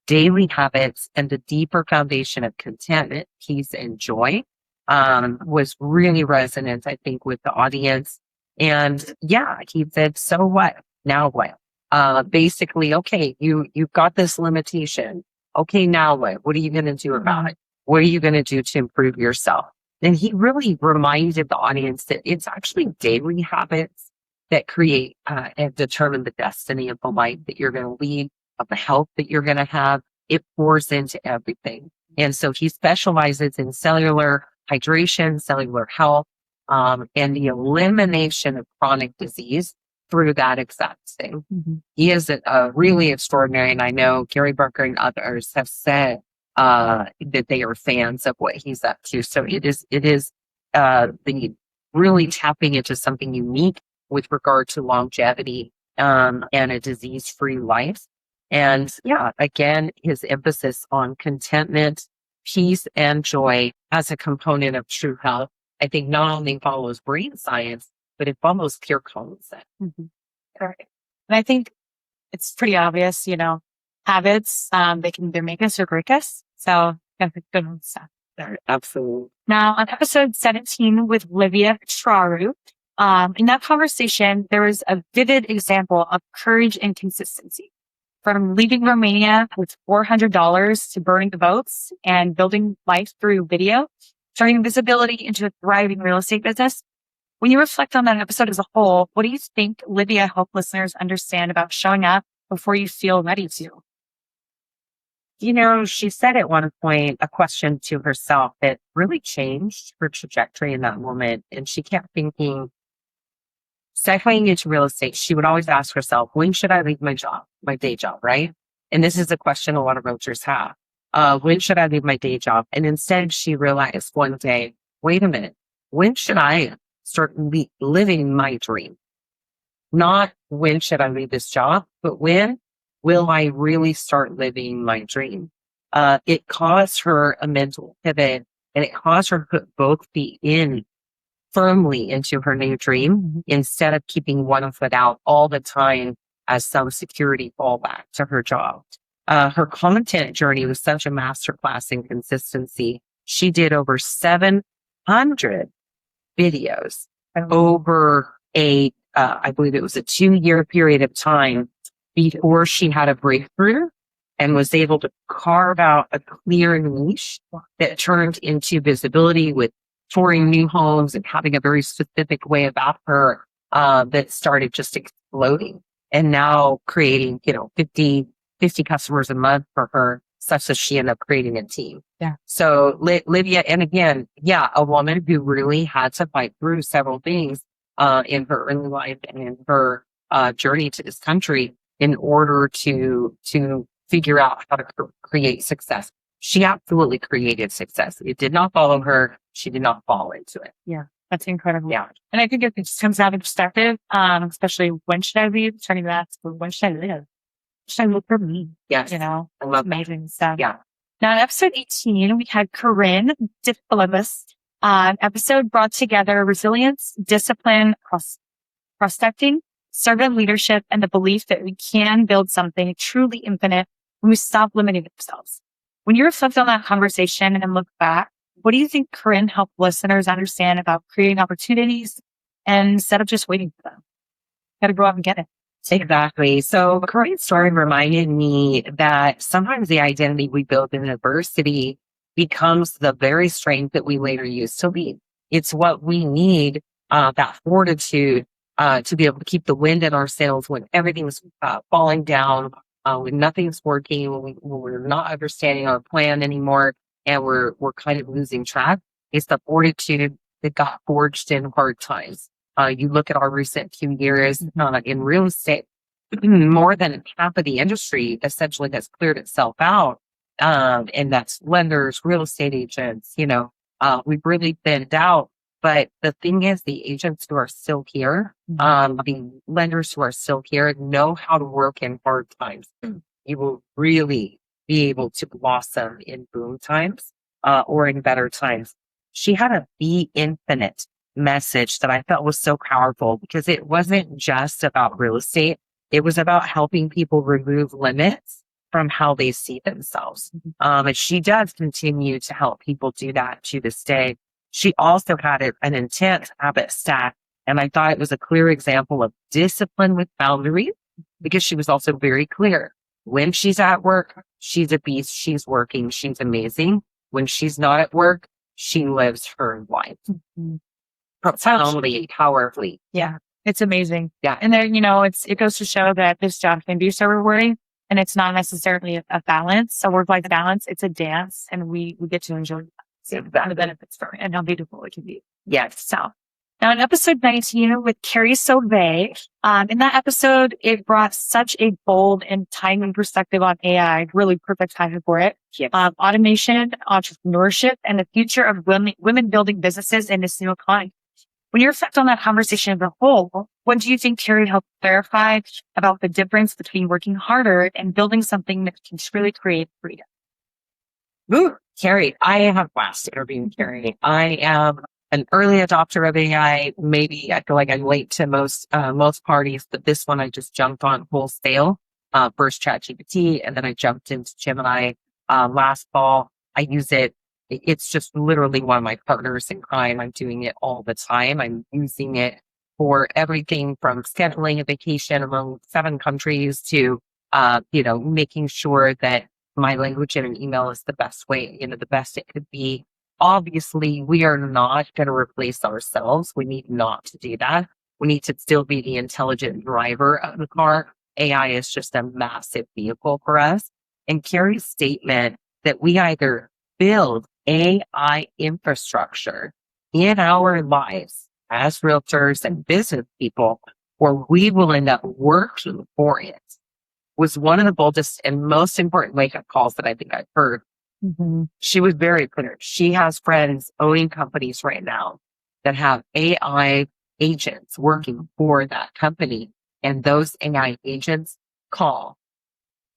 daily habits, and the deeper foundation of contentment, peace, and joy was really resonant, I think, with the audience. And yeah, he said, so what? Now what? Basically, okay, you've got this limitation. Okay, now what? What are you going to do about it? What are you going to do to improve yourself? And he really reminded the audience that it's actually daily habits that create and determine the destiny of the life that you're going to lead, of the health that you're going to have. It pours into everything. And so he specializes in cellular hydration, cellular health, and the elimination of chronic disease through that exact thing. He is really extraordinary. And I know Gary Barker and others have said that they are fans of what he's up to. So it is the really tapping into something unique with regard to longevity and a disease-free life. And yeah, again, his emphasis on contentment, peace, and joy as a component of true health, I think not only follows brain science, but it follows pure common sense. Correct. And I think it's pretty obvious, habits, they can either make us or break us. So that's a good stuff. Absolutely. Now on episode 17 with Livia Traru, in that conversation, there was a vivid example of courage and consistency. From leaving Romania with $400 to burning the boats and building life through video, turning visibility into a thriving real estate business. When you reflect on that episode as a whole, what do you think Livia helped listeners understand about showing up before you feel ready to? She said at one point a question to herself that really changed her trajectory in that moment. And she kept thinking, segueing into real estate, she would always ask herself, when should I leave my job, my day job, right? And this is a question a lot of realtors have. When should I leave my day job? And instead she realized one day, wait a minute, when should I start living my dream? Not when should I leave this job, but when will I really start living my dream? It caused her a mental pivot, and it caused her to put both feet in firmly into her new dream instead of keeping one foot out all the time as some security fallback to her job. Her content journey was such a masterclass in consistency. She did over 700 videos over I believe it was a 2-year period of time before she had a breakthrough and was able to carve out a clear niche that turned into visibility with touring new homes and having a very specific way about her that started just exploding and now creating, 50 customers a month for her, such that she ended up creating a team. Yeah. So Lydia, and again, a woman who really had to fight through several things in her early life and in her journey to this country in order to figure out how to create success. She absolutely created success. It did not follow her. She did not fall into it. Yeah. That's incredible. Yeah. And I think it just comes down to perspective, especially when should I leave? Turning that to when should I live? Should I look for me? Yes. You know, I love amazing stuff. Yeah. Now in episode 18, we had Corinne Difflibus. Episode brought together resilience, discipline, prospecting, servant leadership, and the belief that we can build something truly infinite when we stop limiting ourselves. When you reflect on that conversation and look back, what do you think Corinne helped listeners understand about creating opportunities and instead of just waiting for them? Got to go out and get it. Exactly. So Corinne's story reminded me that sometimes the identity we build in adversity becomes the very strength that we later use to lead. It's what we need, that fortitude, to be able to keep the wind in our sails when everything's falling down, when nothing's working, when we're not understanding our plan anymore, and we're kind of losing track. It's the fortitude that got forged in hard times. You look at our recent few years in real estate, more than half of the industry essentially has cleared itself out. And that's lenders, real estate agents, we've really thinned out. But the thing is, the agents who are still here, the lenders who are still here know how to work in hard times. You will really be able to blossom in boom times, or in better times. She had a be infinite message that I felt was so powerful because it wasn't just about real estate. It was about helping people remove limits from how they see themselves. And she does continue to help people do that to this day. She also had an intense habit stack. And I thought it was a clear example of discipline with boundaries because she was also very clear. When she's at work, she's a beast. She's working. She's amazing. When she's not at work, she lives her life. Profoundly, powerfully. Yeah. It's amazing. Yeah. And then, it goes to show that this job can be so rewarding and it's not necessarily a balance, a work-life balance. It's a dance and we get to enjoy the benefits from it and how beautiful it can be. Yes. So now in episode 19 with Carrie Sauvé, in that episode, it brought such a bold and timely perspective on AI, really perfect timing for it. Yes. Automation, entrepreneurship, and the future of women building businesses in this new economy. When you reflect on that conversation as a whole, what do you think Carrie helped clarify about the difference between working harder and building something that can really create freedom? Ooh, Carrie, I have blast interviewing Carrie. I am an early adopter of AI. Maybe I feel like I'm late to most parties, but this one I just jumped on wholesale. First ChatGPT, and then I jumped into Gemini last fall. I use it. It's just literally one of my partners in crime. I'm doing it all the time. I'm using it for everything from scheduling a vacation among 7 countries to, making sure that my language in an email is the best way, the best it could be. Obviously, we are not going to replace ourselves. We need not to do that. We need to still be the intelligent driver of the car. AI is just a massive vehicle for us. And Carrie's statement that we either build AI infrastructure in our lives as realtors and business people, or we will end up working for it, was one of the boldest and most important wake-up calls that I think I've heard. She was very clear. She has friends owning companies right now that have AI agents working for that company, and those AI agents call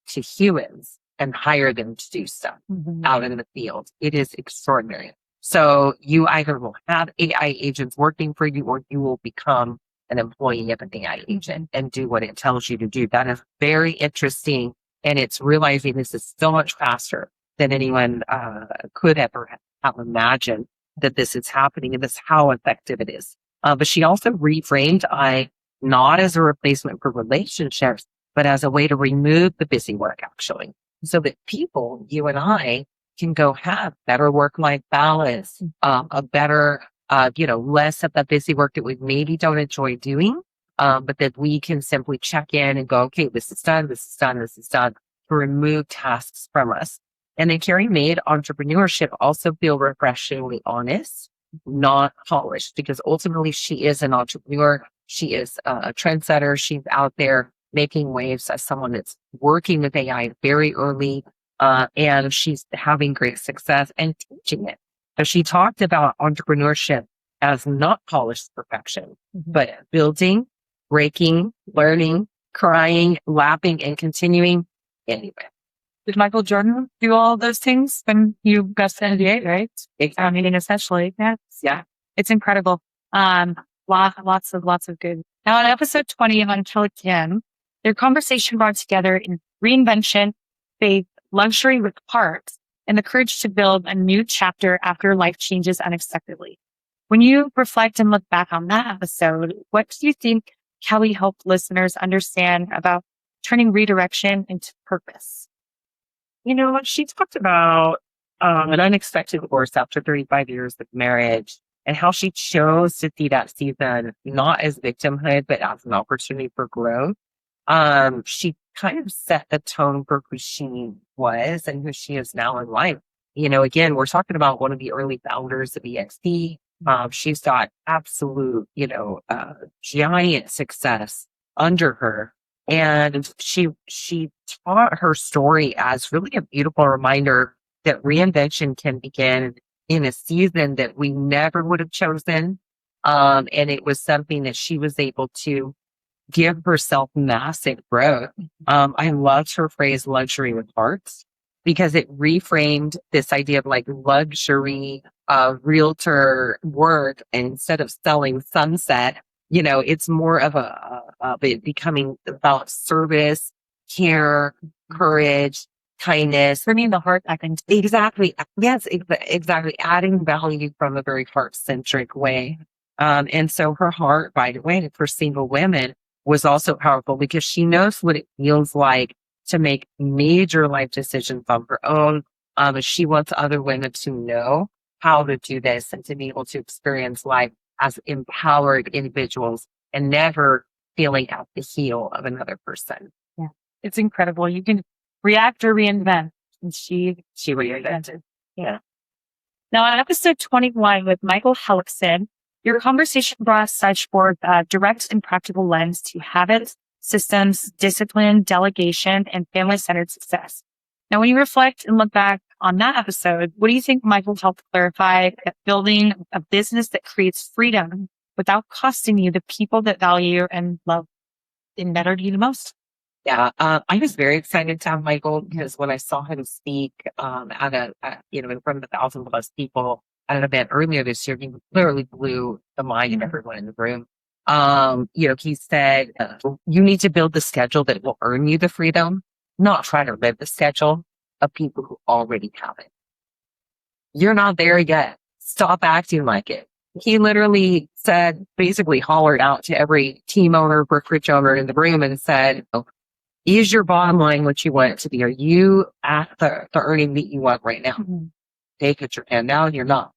to humans and hire them to do stuff out in the field. It is extraordinary. So you either will have AI agents working for you or you will become an employee of an AI agent and do what it tells you to do. That is very interesting. And it's realizing this is so much faster than anyone could ever have imagined that this is happening and this how effective it is. But she also reframed AI not as a replacement for relationships, but as a way to remove the busy work actually. So that people, you and I, can go have better work-life balance, a better, less of the busy work that we maybe don't enjoy doing, but that we can simply check in and go, okay, this is done, this is done, this is done, to remove tasks from us. And then Carrie made entrepreneurship also feel refreshingly honest, not polished, because ultimately she is an entrepreneur. She is a trendsetter. She's out there making waves as someone that's working with AI very early, and she's having great success and teaching it. So she talked about entrepreneurship as not polished perfection, but building, breaking, learning, crying, laughing, and continuing anyway. Did Michael Jordan do all those things when you got to the NBA, right? Exactly. I mean, essentially, yeah, it's incredible. Lots of good. Now, in episode 20 of Unforgettable, their conversation brought together in reinvention, faith, luxury with parts, and the courage to build a new chapter after life changes unexpectedly. When you reflect and look back on that episode, what do you think Kelly helped listeners understand about turning redirection into purpose? You know, she talked about an unexpected divorce after 35 years of marriage and how she chose to see that season not as victimhood, but as an opportunity for growth. She kind of set the tone for who she was and who she is now in life. You know, again, we're talking about one of the early founders of EXP. She's got absolute, giant success under her. And she taught her story as really a beautiful reminder that reinvention can begin in a season that we never would have chosen. And it was something that she was able to give herself massive growth. I loved her phrase luxury with hearts because it reframed this idea of like luxury realtor work. And instead of selling sunset, you know, it's more of it becoming about service, care, courage, kindness. Bringing the heart back into Exactly. Yes, exactly. Adding value from a very heart-centric way. And so her heart, by the way, for single women was also powerful because she knows what it feels like to make major life decisions on her own. She wants other women to know how to do this and to be able to experience life as empowered individuals and never feeling at the heel of another person. Yeah, it's incredible. You can react or reinvent. And she reinvented. Yeah. Now, on episode 21 with Michael Hellickson, your conversation brought such forth a direct and practical lens to habits, systems, discipline, delegation, and family-centered success. Now, when you reflect and look back on that episode, what do you think Michael helped clarify that building a business that creates freedom without costing you the people that value and love and matter to you the most? Yeah, I was very excited to have Michael because when I saw him speak in front of 1,000+ people at an event earlier this year, he literally blew the mind of everyone in the room. He said, you need to build the schedule that will earn you the freedom, not try to live the schedule of people who already have it. You're not there yet. Stop acting like it. He literally said, basically hollered out to every team owner, brokerage owner in the room and said, is your bottom line what you want it to be? Are you at the earning that you want right now? Mm-hmm. They put your hand down, you're not.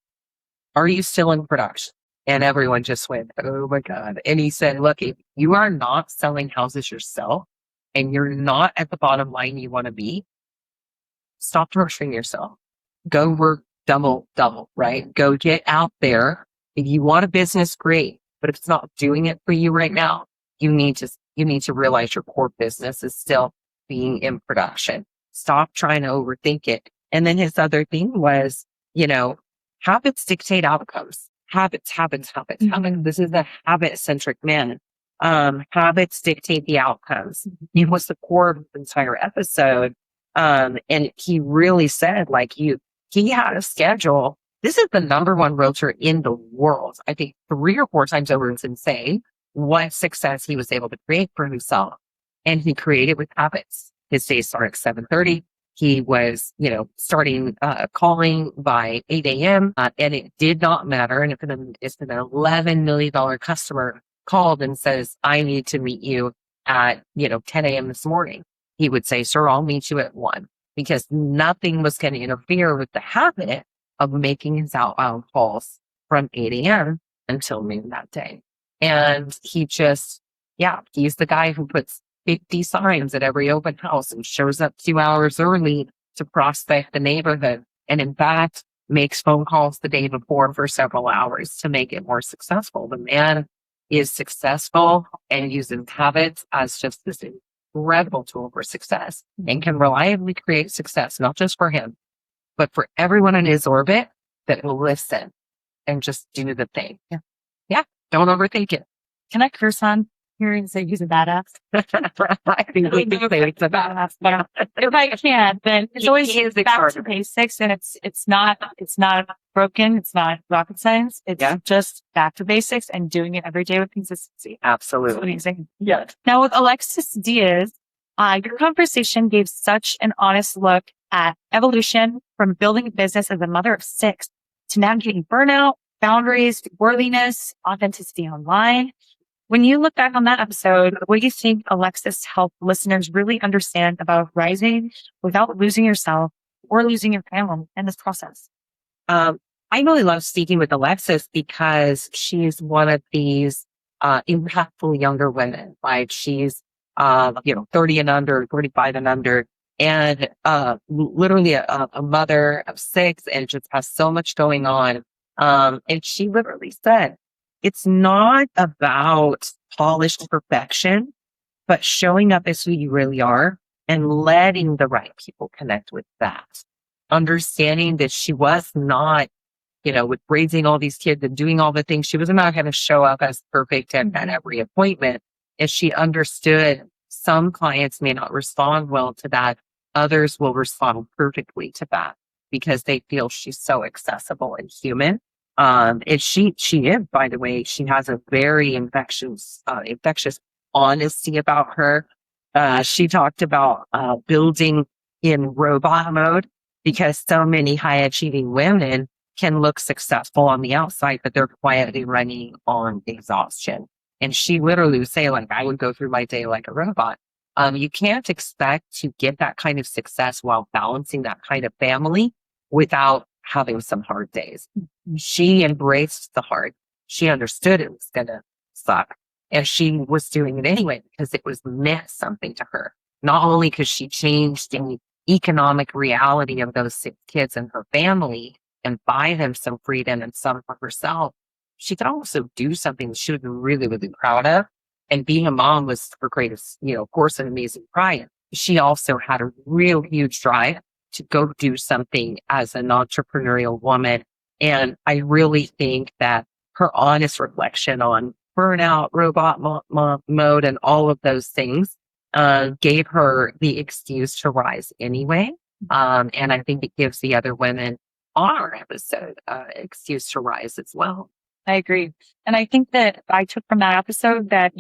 Are you still in production? And everyone just went, oh my God. And he said, look, if you are not selling houses yourself and you're not at the bottom line you want to be, stop torturing yourself. Go work double, right? Go get out there. If you want a business, great. But if it's not doing it for you right now, you need to realize your core business is still being in production. Stop trying to overthink it. And then his other thing was, habits dictate outcomes. Habits. This is a habit-centric man. Habits dictate the outcomes. He was the core of the entire episode. And he really said, he had a schedule. This is the number one realtor in the world. I think 3 or 4 times over. It's insane what success he was able to create for himself. And he created with habits. His days start at 7:30. He was, starting calling by 8 a.m. And it did not matter. And if an $11 million customer called and says, I need to meet you at, 10 a.m. this morning, he would say, sir, I'll meet you at 1, because nothing was going to interfere with the habit of making his outbound calls from 8 a.m. until noon that day. And he just Yeah, he's the guy who puts 50 signs at every open house and shows up 2 hours early to prospect the neighborhood. And in fact, makes phone calls the day before for several hours to make it more successful. The man is successful and uses habits as just this incredible tool for success and can reliably create success, not just for him, but for everyone in his orbit that will listen and just do the thing. Yeah. Don't overthink it. Can I curse on here and say he's a badass? I think we can say it's a badass. But if I can, then it's always He is back to extraordinary. basics, and it's not broken. It's not rocket science. It's just back to basics and doing it every day with consistency. It's Absolutely. amazing. Yeah. Now with Alexis Diaz, your conversation gave such an honest look at evolution from building a business as a mother of 6 to navigating burnout, boundaries, worthiness, authenticity online. When you look back on that episode, what do you think Alexis helped listeners really understand about rising without losing yourself or losing your family in this process? I really love speaking with Alexis because she's one of these impactful younger women. Like she's 30 and under, 35 and under, and literally a mother of 6 and just has so much going on. And she literally said, it's not about polished perfection, but showing up as who you really are and letting the right people connect with that. Understanding that she was not, with raising all these kids and doing all the things, she was not going to show up as perfect at every appointment. And she understood some clients may not respond well to that. Others will respond perfectly to that because they feel she's so accessible and human. And she is, by the way, she has a very infectious honesty about her. She talked about building in robot mode because so many high achieving women can look successful on the outside, but they're quietly running on exhaustion. And she literally would say, like, I would go through my day like a robot. You can't expect to get that kind of success while balancing that kind of family without having some hard days. She embraced the hard. She understood it was going to suck. And she was doing it anyway because it was meant something to her. Not only because she changed the economic reality of those 6 kids and her family and buy them some freedom and some for herself, she could also do something that she would be really, really proud of. And being a mom was her greatest, of course, an amazing pride. She also had a real huge drive to go do something as an entrepreneurial woman. And I really think that her honest reflection on burnout, robot mode, and all of those things gave her the excuse to rise anyway. And I think it gives the other women on our episode excuse to rise as well. I agree. And I think that I took from that episode that,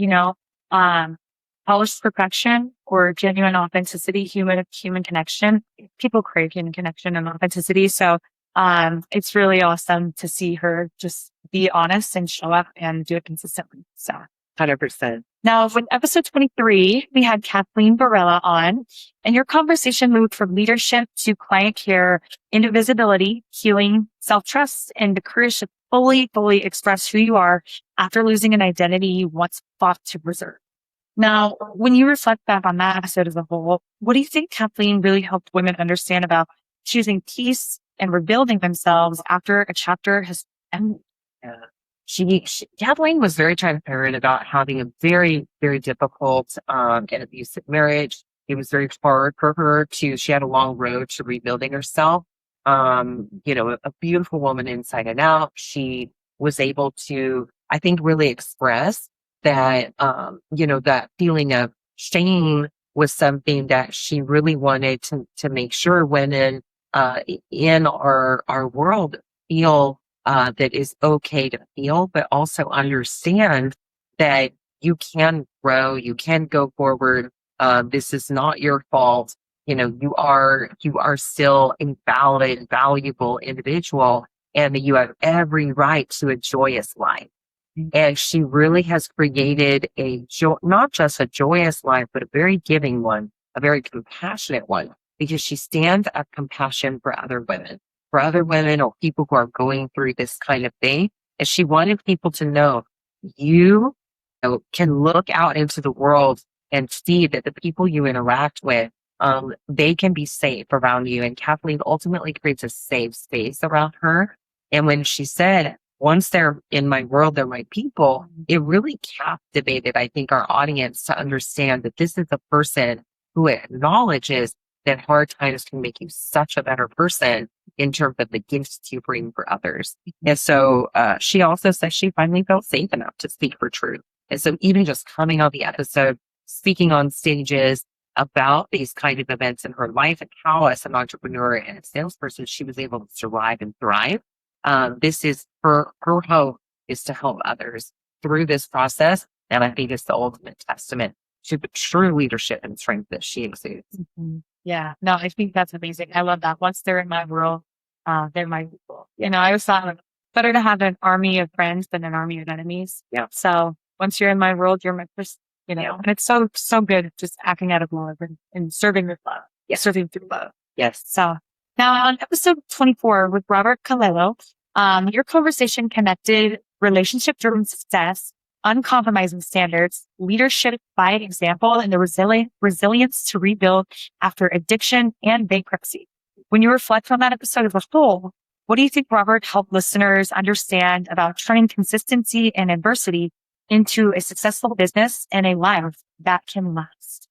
polished perfection or genuine authenticity, human connection. People crave human connection and authenticity. So it's really awesome to see her just be honest and show up and do it consistently. So 100%. Now, with episode 23, we had Kathleen Barella on, and your conversation moved from leadership to client care into visibility, healing, self-trust, and the courage to fully express who you are after losing an identity you once fought to preserve. Now, when you reflect back on that episode as a whole, what do you think Kathleen really helped women understand about choosing peace and rebuilding themselves after a chapter has ended? Kathleen was very transparent about having a very, very difficult and abusive marriage. It was very hard for her she had a long road to rebuilding herself. A beautiful woman inside and out. She was able to, I think, really express that, that feeling of shame was something that she really wanted to make sure women in our world feel that is okay to feel, but also understand that you can grow, you can go forward. This is not your fault. You are still a valid, valuable individual, and that you have every right to a joyous life. And she really has created not just a joyous life, but a very giving one, a very compassionate one, because she stands up compassion for other women or people who are going through this kind of thing. And she wanted people to know you can look out into the world and see that the people you interact with, they can be safe around you. And Kathleen ultimately creates a safe space around her. And when she said, once they're in my world, they're my people, it really captivated, I think, our audience to understand that this is a person who acknowledges that hard times can make you such a better person in terms of the gifts you bring for others. And so she also says she finally felt safe enough to speak her truth. And so even just coming on the episode, speaking on stages about these kind of events in her life and how as an entrepreneur and a salesperson, she was able to survive and thrive. This is her hope is to help others through this process. And I think it's the ultimate testament to the true leadership and strength that she exudes. Mm-hmm. Yeah, no, I think that's amazing. I love that. Once they're in my world, they're my people. I always thought like, better to have an army of friends than an army of enemies. Yeah. So once you're in my world, you're my person, and it's so good just acting out of love and serving with love. Yeah. Serving through love. Yes. So now on episode 24 with Robert Calello, your conversation connected relationship-driven success, uncompromising standards, leadership by example, and the resilience to rebuild after addiction and bankruptcy. When you reflect on that episode as a whole, what do you think Robert helped listeners understand about turning consistency and adversity into a successful business and a life that can last?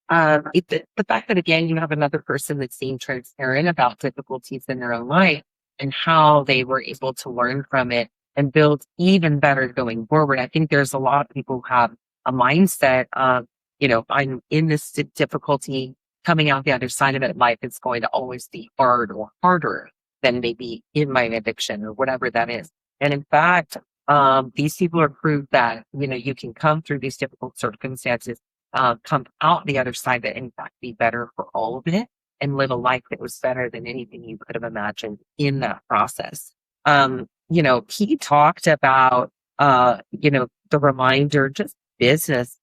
The fact that, again, you have another person that's being transparent about difficulties in their own life and how they were able to learn from it and build even better going forward. I think there's a lot of people who have a mindset of, I'm in this difficulty, coming out the other side of it, life is going to always be hard or harder than maybe in my addiction or whatever that is. And in fact, these people are proved that, you can come through these difficult circumstances, come out the other side and in fact be better for all of it and live a life that was better than anything you could have imagined in that process. He talked about, the reminder, just business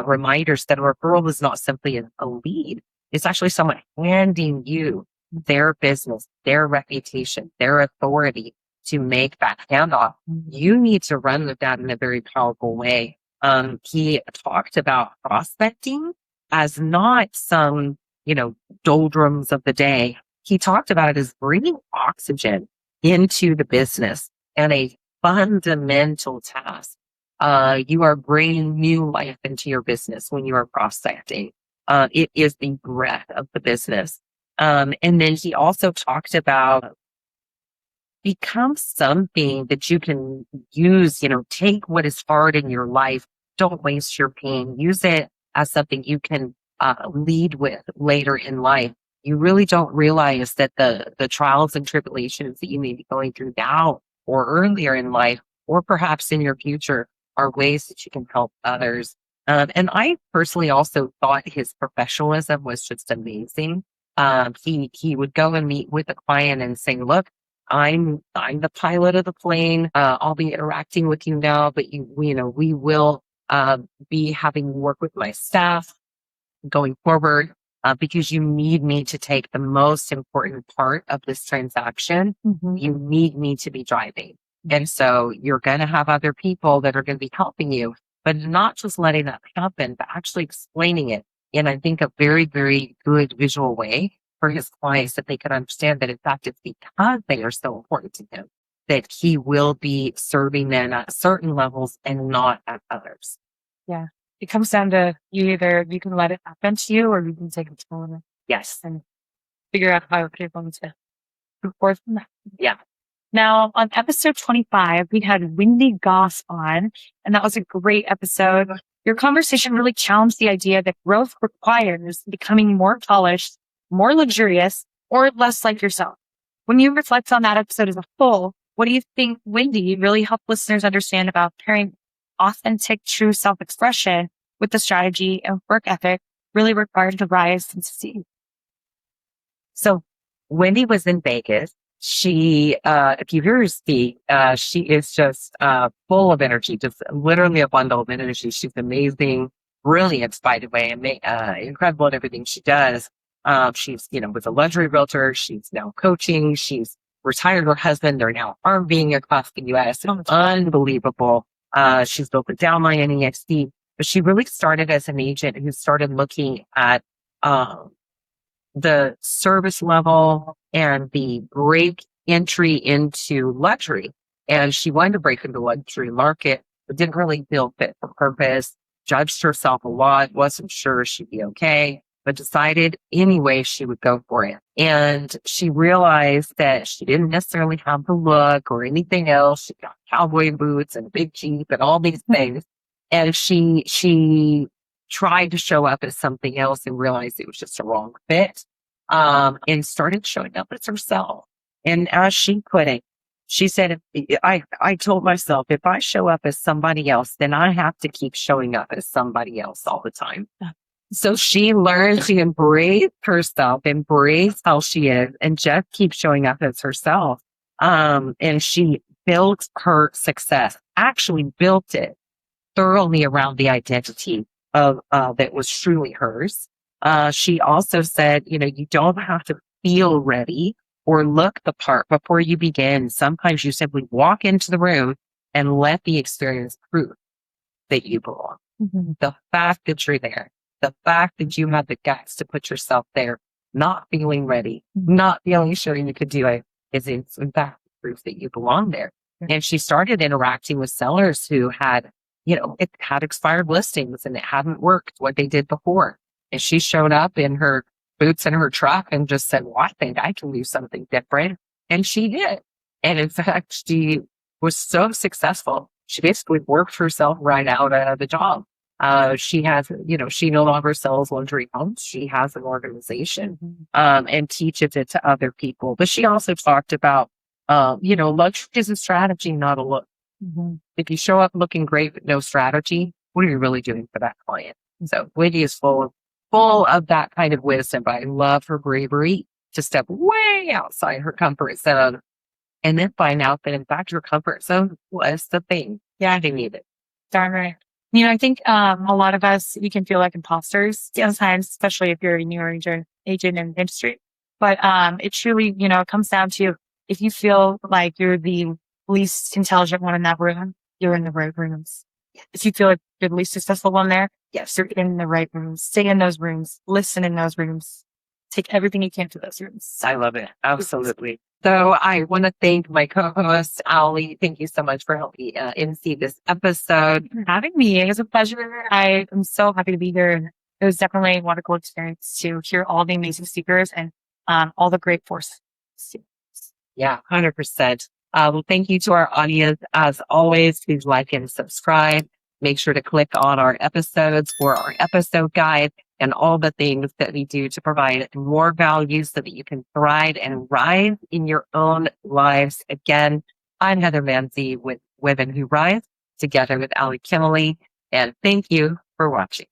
reminders that a referral is not simply a lead. It's actually someone handing you their business, their reputation, their authority to make that handoff. You need to run with that in a very powerful way. He talked about prospecting as not some, doldrums of the day. He talked about it as bringing oxygen into the business and a fundamental task. You are bringing new life into your business when you are prospecting. It is the breath of the business. And then he also talked about become something that you can use, take what is hard in your life. Don't waste your pain. Use it as something you can lead with later in life. You really don't realize that the trials and tribulations that you may be going through now or earlier in life, or perhaps in your future, are ways that you can help others. And I personally also thought his professionalism was just amazing. He would go and meet with a client and say, look, I'm the pilot of the plane. I'll be interacting with you now, but we will be having work with my staff going forward because you need me to take the most important part of this transaction. Mm-hmm. You need me to be driving. And so you're going to have other people that are going to be helping you, but not just letting that happen, but actually explaining it in, I think, a very, very good visual way for his clients that they can understand that, in fact, it's because they are so important to him that he will be serving them at certain levels and not at others. Yeah. It comes down to you can let it happen to you or you can take control of it. Yes. And figure out how you're going to move forward from that. Yeah. Now, on episode 25, we had Wendy Goss on, and that was a great episode. Your conversation really challenged the idea that growth requires becoming more polished, more luxurious, or less like yourself. When you reflect on that episode as a whole, what do you think Wendy really helped listeners understand about pairing authentic, true self-expression with the strategy and work ethic really required to rise and succeed? So Wendy was in Vegas. She, if you hear her speak, she is just full of energy, just literally a bundle of energy. She's amazing, brilliant, by the way, incredible at everything she does. She's, was a luxury realtor. She's now coaching. She's retired her husband. They're now RVing across the U.S. It's unbelievable. She's built a downline in EXP, but she really started as an agent who started looking at the service level and the break entry into luxury. And she wanted to break into the luxury market, but didn't really feel fit for purpose, judged herself a lot, wasn't sure she'd be okay, but decided anyway she would go for it. And she realized that she didn't necessarily have the look or anything else. She got cowboy boots and a big Jeep and all these things. And she tried to show up as something else and realized it was just a wrong fit. And started showing up as herself. And as she put it, she said, I told myself, if I show up as somebody else, then I have to keep showing up as somebody else all the time. So she learned to embrace herself, embrace how she is, and just keep showing up as herself. And she built her success, actually built it thoroughly around the identity of that was truly hers. She also said, you don't have to feel ready or look the part before you begin. Sometimes you simply walk into the room and let the experience prove that you belong. Mm-hmm. The fact that you're there, the fact that you have the guts to put yourself there, not feeling ready, not feeling sure you could do it, is in fact proof that you belong there. Mm-hmm. And she started interacting with sellers who had, it had expired listings and it hadn't worked what they did before. And she showed up in her boots in her truck and just said, well, I think I can do something different. And she did. And in fact, she was so successful. She basically worked herself right out of the job. She has, she no longer sells luxury homes. She has an organization, and teaches it to other people. But she also talked about, luxury is a strategy, not a look. Mm-hmm. If you show up looking great with no strategy, what are you really doing for that client? So Wendy is full of that kind of wisdom, but I love her bravery to step way outside her comfort zone and then find out that in fact your comfort zone was the thing. Yeah, they need it. Darn right. I think a lot of us, we can feel like imposters sometimes, especially if you're a new agent in the industry. But it truly, it comes down to if you feel like you're the least intelligent one in that room, you're in the right rooms. If you feel like you're the least successful one there, yes, you're in the right rooms. Stay in those rooms. Listen in those rooms. Take everything you can to those rooms. I love it. Absolutely. So I want to thank my co-host, Ali. Thank you so much for helping MC this episode. Having me. It was a pleasure. I am so happy to be here. It was definitely a wonderful experience to hear all the amazing speakers and all the great force. Yeah, 100%. Well, thank you to our audience. As always, please like and subscribe. Make sure to click on our episodes for our episode guide and all the things that we do to provide more value so that you can thrive and rise in your own lives. Again, I'm Heather Mansy with Women Who Rise, together with Ali Kimberly, and thank you for watching.